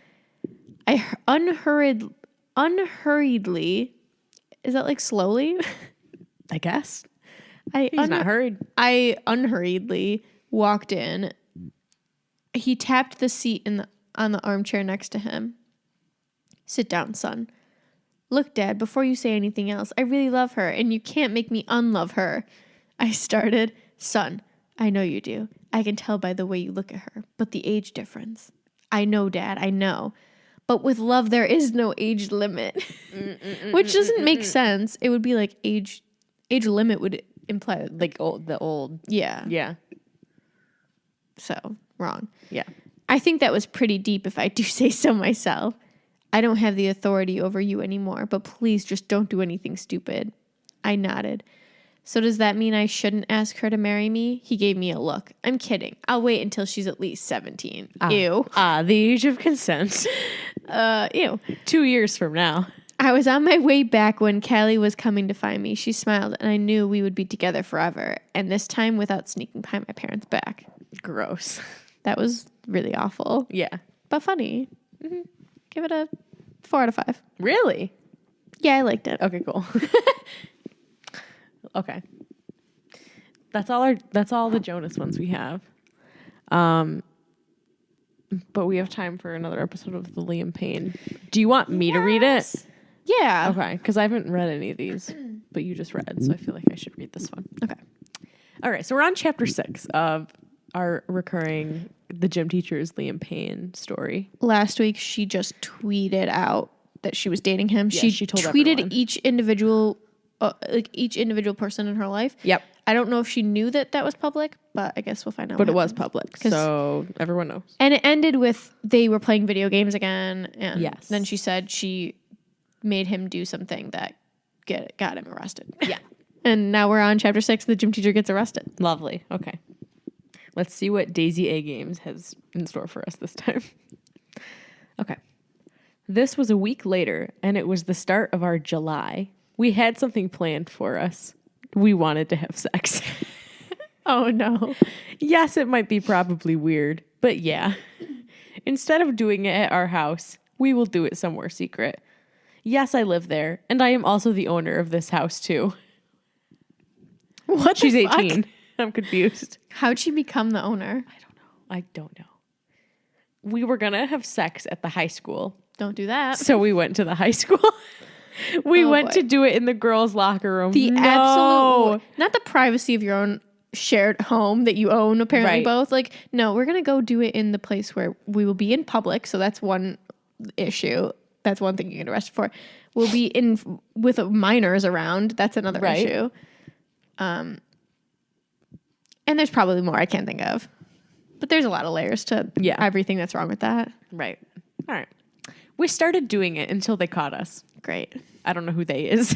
I unhurriedly, is that like slowly? I guess. He's not hurried. I unhurriedly walked in. He tapped the seat on the armchair next to him. Sit down, son. Look, Dad, before you say anything else, I really love her, and you can't make me unlove her. I started. Son, I know you do. I can tell by the way you look at her. But the age difference. I know, Dad, I know. But with love, there is no age limit. Which doesn't make sense. It would be like age limit would imply Like the old. Yeah. Yeah. So, wrong. Yeah. I think that was pretty deep if I do say so myself. I don't have the authority over you anymore, but please just don't do anything stupid. I nodded. So does that mean I shouldn't ask her to marry me? He gave me a look. I'm kidding. I'll wait until she's at least 17. Ew. The age of consent. Ew. 2 years from now. I was on my way back when Callie was coming to find me. She smiled, and I knew we would be together forever. And this time without sneaking behind my parents' back. Gross. That was really awful. Yeah. But funny. Mm-hmm. Give it a 4 out of 5. Really? Yeah, I liked it. Okay, cool. Okay. That's all the Jonas ones we have. But we have time for another episode of the Liam Payne. Do you want me to read it? Yeah. Okay, because I haven't read any of these, but you just read, so I feel like I should read this one. Okay. All right, so we're on chapter 6 of our recurring The Gym Teacher's Liam Payne story. Last week, she just tweeted out that she was dating him. Yeah, she told tweeted everyone. each individual person in her life. Yep. I don't know if she knew that was public, but I guess we'll find out. But what it was happens. public, so everyone knows. And it ended with they were playing video games again, and Yes. then she said she made him do something that got him arrested. Yeah. And now we're on chapter 6. The gym teacher gets arrested. Lovely. Okay. Let's see what Daisy A Games has in store for us this time. Okay. This was a week later, and it was the start of our July. We had something planned for us. We wanted to have sex. Oh, no. Yes, it might be probably weird, but yeah. Instead of doing it at our house, we will do it somewhere secret. Yes, I live there, and I am also the owner of this house, too. What? She's the fuck? 18. I'm confused. How'd she become the owner? I don't know. We were going to have sex at the high school, Don't do that. so we went to the high school. We Oh, went boy. to do it in the girls' locker room. The No. absolute, not the privacy of your own shared home that you own, apparently Right. both. Like, no, we're going to go do it in the place where we will be in public. So that's one issue. That's one thing you get arrested for. We'll be in with minors around. That's another Right. issue. And there's probably more I can't think of. But there's a lot of layers to everything that's wrong with that. Right. All right. We started doing it until they caught us. Great. I don't know who they is.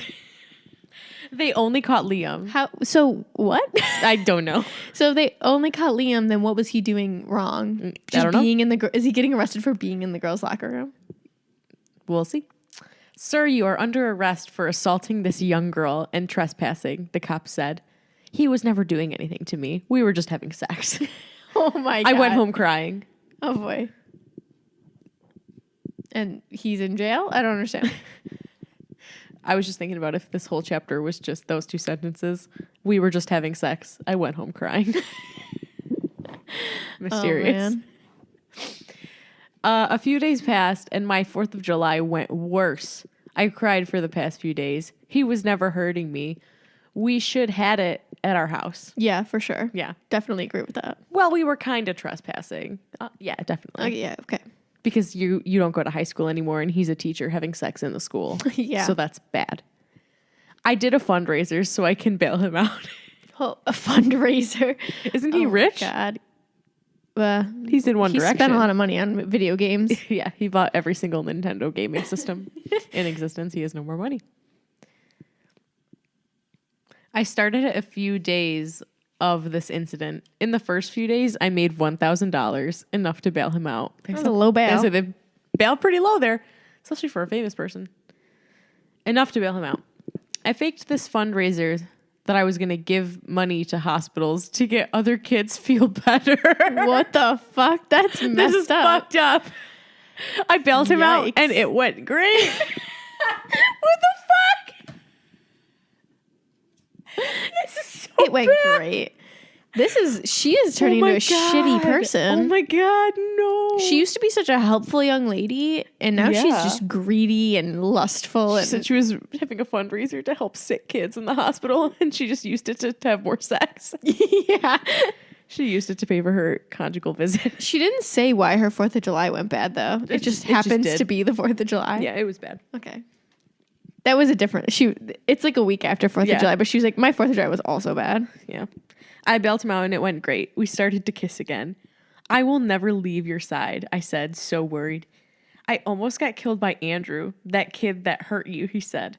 They only caught Liam. How? So what? I don't know. So if they only caught Liam, then what was he doing wrong? I Just don't know. being in the is he getting arrested for being in the girls' locker room? We'll see. Sir, you are under arrest for assaulting this young girl and trespassing, the cop said. He was never doing anything to me. We were just having sex. Oh my God. I went home crying. Oh boy. And he's in jail? I don't understand. I was just thinking about if this whole chapter was just those two sentences. We were just having sex. I went home crying. Mysterious. Oh, man. A few days passed and my 4th of July went worse. I cried for the past few days. He was never hurting me. We should had it at our house. Yeah, for sure. Yeah. Definitely agree with that. Well, we were kind of trespassing. Yeah, definitely. Okay, yeah, okay. Because you don't go to high school anymore and he's a teacher having sex in the school. Yeah. So that's bad. I did a fundraiser so I can bail him out. Oh, a fundraiser. Isn't he Oh, rich? God. He's in One he Direction. spent a lot of money on video games. Yeah, he bought every single Nintendo gaming system in existence. He has no more money. I started a few days of this incident. In the first few days, I made $1,000, enough to bail him out. That's a low bail. They bail pretty low there, especially for a famous person. Enough to bail him out. I faked this fundraiser that I was going to give money to hospitals to get other kids feel better. What the fuck? That's messed This is up. fucked up. I bailed him out Yikes. and it went great. What the fuck? This is so It went bad. great. She is turning into a shitty person. Oh my God, no. She used to be such a helpful young lady, and now she's Yeah. just greedy and lustful. She And said she was having a fundraiser to help sick kids in the hospital, and she just used it to have more sex. yeah, She used it to pay for her conjugal visit. she didn't say why her 4th of July went bad though. It just happens did. to be the 4th of July. Yeah, it was bad. Okay. That was a different. It's like a week after 4th Yeah. of July, but she was like, my 4th of July was also bad. Yeah. I bailed him out and it went great. We started to kiss again. I will never leave your side, I said, so worried. I almost got killed by Andrew, that kid that hurt you, he said.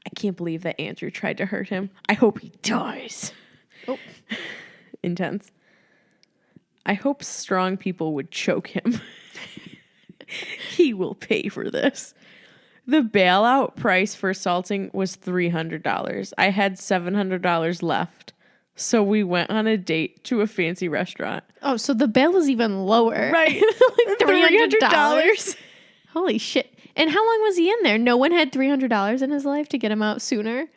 I can't believe that Andrew tried to hurt him. I hope he dies. Oh. Intense. I hope strong people would choke him. He will pay for this. The bailout price for assaulting was $300. I had $700 left. So we went on a date to a fancy restaurant. Oh, so the bail was even lower. Right. Like $300. Holy shit. And how long was he in there? No one had $300 in his life to get him out sooner?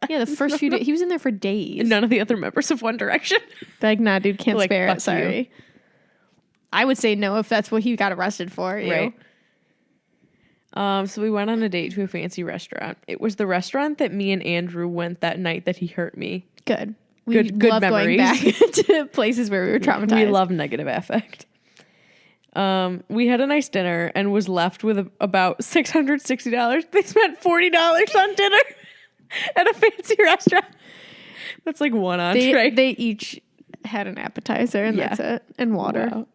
Yeah, the first few days. He was in there for days. And none of the other members of One Direction. Like, nah, dude, can't Like, spare fuck it. Sorry. you. I would say no if that's what he got arrested for. Ew. Right. So we went on a date to a fancy restaurant. It was the restaurant that me and Andrew went that night that he hurt me. Good. Good love memories. going back to places where we were traumatized. We love negative affect. We had a nice dinner and was left with about $660. They spent $40 on dinner at a fancy restaurant. That's like one entree. They each had an appetizer and that's it. And water. Wow.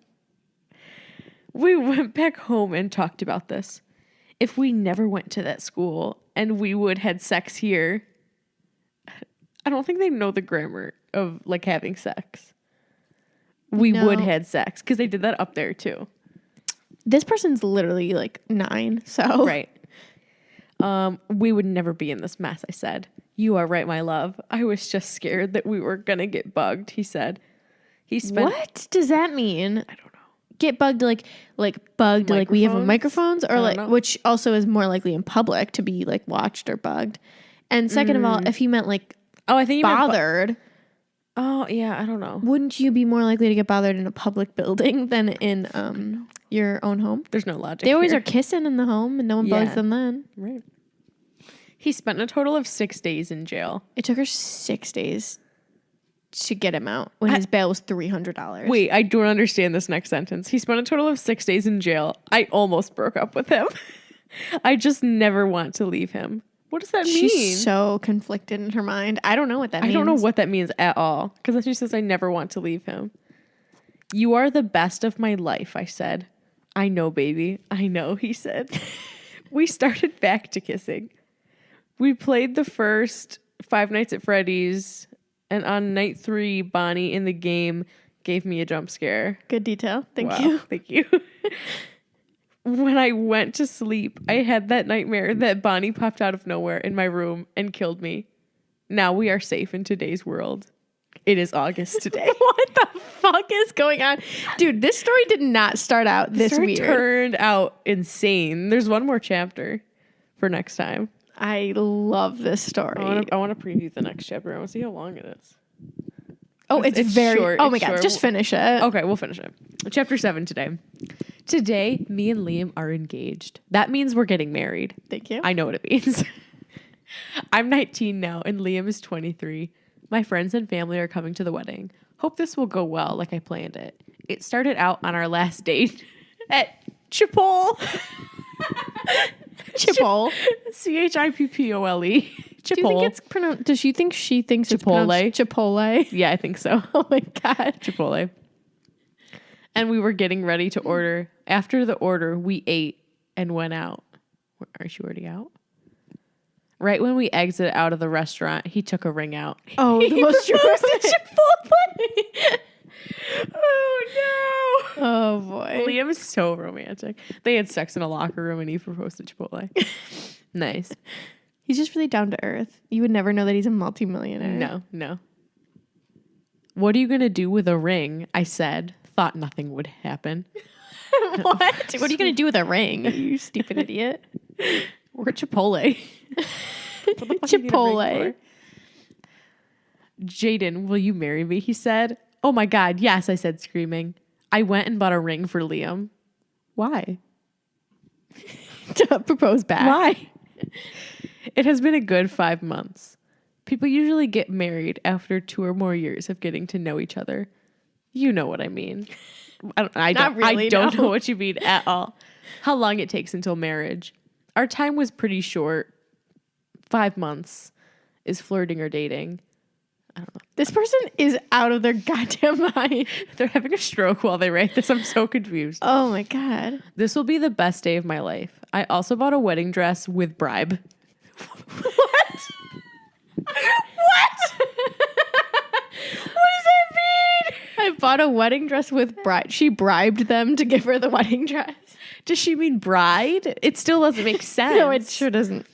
We went back home and talked about this. If we never went to that school and we would had sex here, I don't think they know the grammar of like having sex. We would had sex because they did that up there too. This person's literally like 9, so. Right. We would never be in this mess, I said. You are right, my love. I was just scared that we were going to get bugged, he said. He spent... What does that mean? I don't know. Get bugged like bugged like we have with microphones, or like know. which also is more likely in public to be like watched or bugged. And second of all, if you meant like I think you bothered. Oh yeah, I don't know. Wouldn't you be more likely to get bothered in a public building than in your own home? There's no logic. They always here. are kissing in the home and no one bugs them then. Right. He spent a total of 6 days in jail. It took her 6 days to get him out when his bail was $300. Wait, I don't understand this next sentence. He spent a total of 6 days in jail. I almost broke up with him. I just never want to leave him. What does that mean? She's so conflicted in her mind. I don't know what that means. I don't know what that means at all. Because then she says, I never want to leave him. You are the best of my life, I said. I know, baby. I know, he said. We started back to kissing. We played the first Five Nights at Freddy's, and on night 3, Bonnie in the game gave me a jump scare. Good detail. Thank you. Thank you. When I went to sleep, I had that nightmare that Bonnie popped out of nowhere in my room and killed me. Now we are safe in today's world. It is August today. What the fuck is going on? Dude, this story did not start out this weird. It turned out insane. There's one more chapter for next time. I love this story. I want to preview the next chapter. I want to see how long it is. Oh, it's very short. Oh my God, short. just finish it. Okay, we'll finish it. Chapter 7 today. Today, me and Liam are engaged. That means we're getting married. Thank you. I know what it means. I'm 19 now and Liam is 23. My friends and family are coming to the wedding. Hope this will go well like I planned it. It started out on our last date at Chipotle. Chipotle. Chippole. Chipotle. Do you think it's pronounced? Does she think she thinks Chipotle? It's pronounced Chipotle? Yeah, I think so. Oh my God. Chipotle. And we were getting ready to order. After the order, we ate and went out. Aren't you already out? Right when we exited out of the restaurant, he took a ring out. Oh, the most Chipotle. Oh no. Oh boy. Liam is so romantic. They had sex in a locker room and he proposed at Chipotle. Nice. He's just really down to earth. You would never know that he's a multimillionaire. No. What are you going to do with a ring? I said. Thought nothing would happen. What? What are you going to do with a ring? You stupid idiot. We're at Chipotle. Chipotle. Jaden, will you marry me? He said. Oh my God, yes, I said, screaming. I went and bought a ring for Liam. Why? To propose back. Why? It has been a good 5 months. People usually get married after 2 or more years of getting to know each other. You know what I mean. I don't know what you mean at all. How long it takes until marriage. Our time was pretty short. 5 months is flirting or dating. I don't know. This person is out of their goddamn mind. They're having a stroke while they write this. I'm so confused. Oh my God. This will be the best day of my life. I also bought a wedding dress with bribe. What? What? What does that mean? I bought a wedding dress with bride. She bribed them to give her the wedding dress. Does she mean bride? It still doesn't make sense. No, it sure doesn't.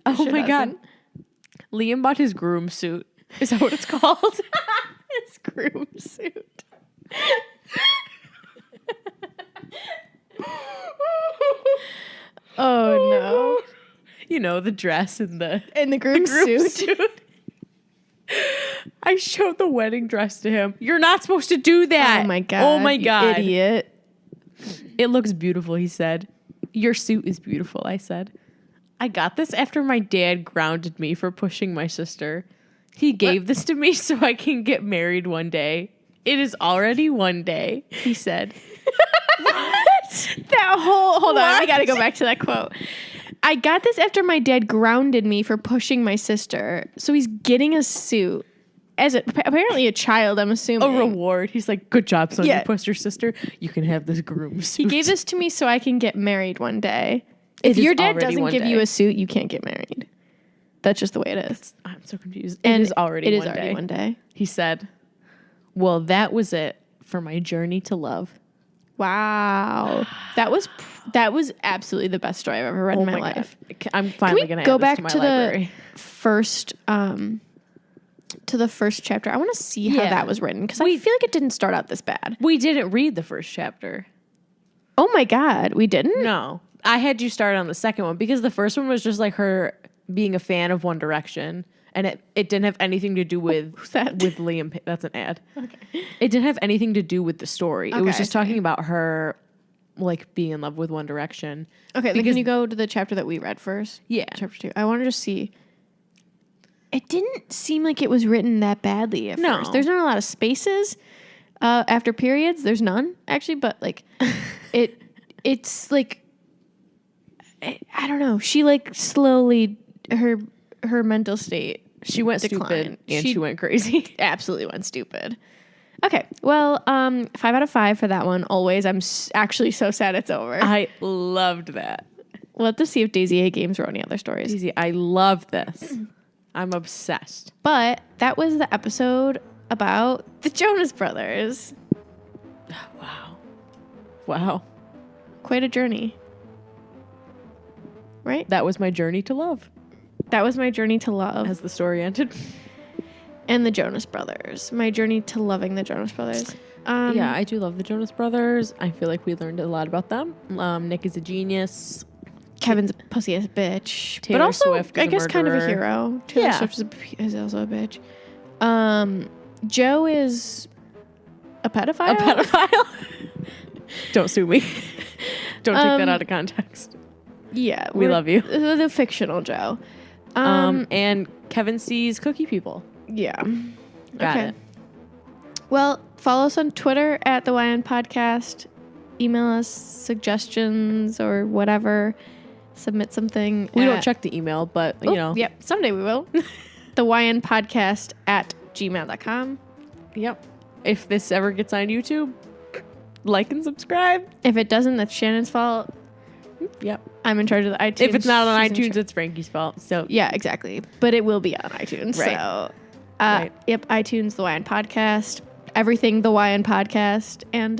Oh my God. Liam bought his groom suit. Is that what it's called? His groom suit. Oh no. You know, the dress and the groom suit. I showed the wedding dress to him. You're not supposed to do that. Oh my God. Oh my you God. Idiot. It looks beautiful, he said. Your suit is beautiful, I said. I got this after my dad grounded me for pushing my sister. He gave this to me so I can get married one day. It is already one day, he said. What? Hold on. I got to go back to that quote. I got this after my dad grounded me for pushing my sister. So he's getting a suit as apparently a child, I'm assuming. A reward. He's like, good job, son. Yeah. You pushed your sister. You can have this groom suit. He gave this to me so I can get married one day. If It your is dad already doesn't one give day. you a suit, you can't get married. That's just the way it is. I'm so confused. And it is already one day. He said, well, that was it for my journey to love. Wow. That was absolutely the best story I've ever read in my life. God. I'm finally going to go add this back to my to library. the first chapter? I want to see how that was written because I feel like it didn't start out this bad. We didn't read the first chapter. Oh my God, we didn't? No. I had you start on the second one because the first one was just like her being a fan of One Direction. And it didn't have anything to do with Liam. That's an ad. Okay. It didn't have anything to do with the story. It was just talking about her like being in love with One Direction. Okay, then can you go to the chapter that we read first? Yeah. Chapter 2. I want to just see. It didn't seem like it was written that badly at first. There's not a lot of spaces after periods. There's none, actually, but like it's like I don't know. She like slowly her mental state. She went declined. stupid and she went crazy. Absolutely went stupid. Okay, well, 5 out of 5 for that one. Always. I'm actually so sad it's over. I loved that. We'll have to see if Daisy A Games wrote any other stories. Daisy, I love this. I'm obsessed. But that was the episode about the Jonas Brothers. Wow. Quite a journey. Right? That was my journey to love. That was my journey to love. As the story ended. And the Jonas Brothers. My journey to loving the Jonas Brothers. Yeah, I do love the Jonas Brothers. I feel like we learned a lot about them. Nick is a genius. Kevin's a pussy-ass bitch. Taylor but also, Swift is I guess, kind of a murderer. hero. Taylor Swift is also a bitch. Joe is a pedophile? A pedophile? Don't sue me. Don't take that out of context. Yeah. We love you. The fictional Joe. And Kevin sees cookie people. Yeah. Got it. Well, follow us on Twitter at the YN Podcast. Email us suggestions or whatever. Submit something. We don't check the email, but, you know. Yep. Someday we will. The YN Podcast at gmail.com. Yep. If this ever gets on YouTube, like and subscribe. If it doesn't, that's Shannon's fault. Yep. I'm in charge of the iTunes. If it's not on She's in iTunes, it's Frankie's fault. So yeah, exactly. But it will be on iTunes. Right. So, Right. Yep, iTunes, the YN Podcast, everything the YN Podcast, and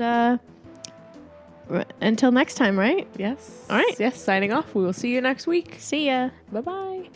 until next time, right? yes. All right. Yes. Signing off. We will see you next week. See ya. Bye-bye.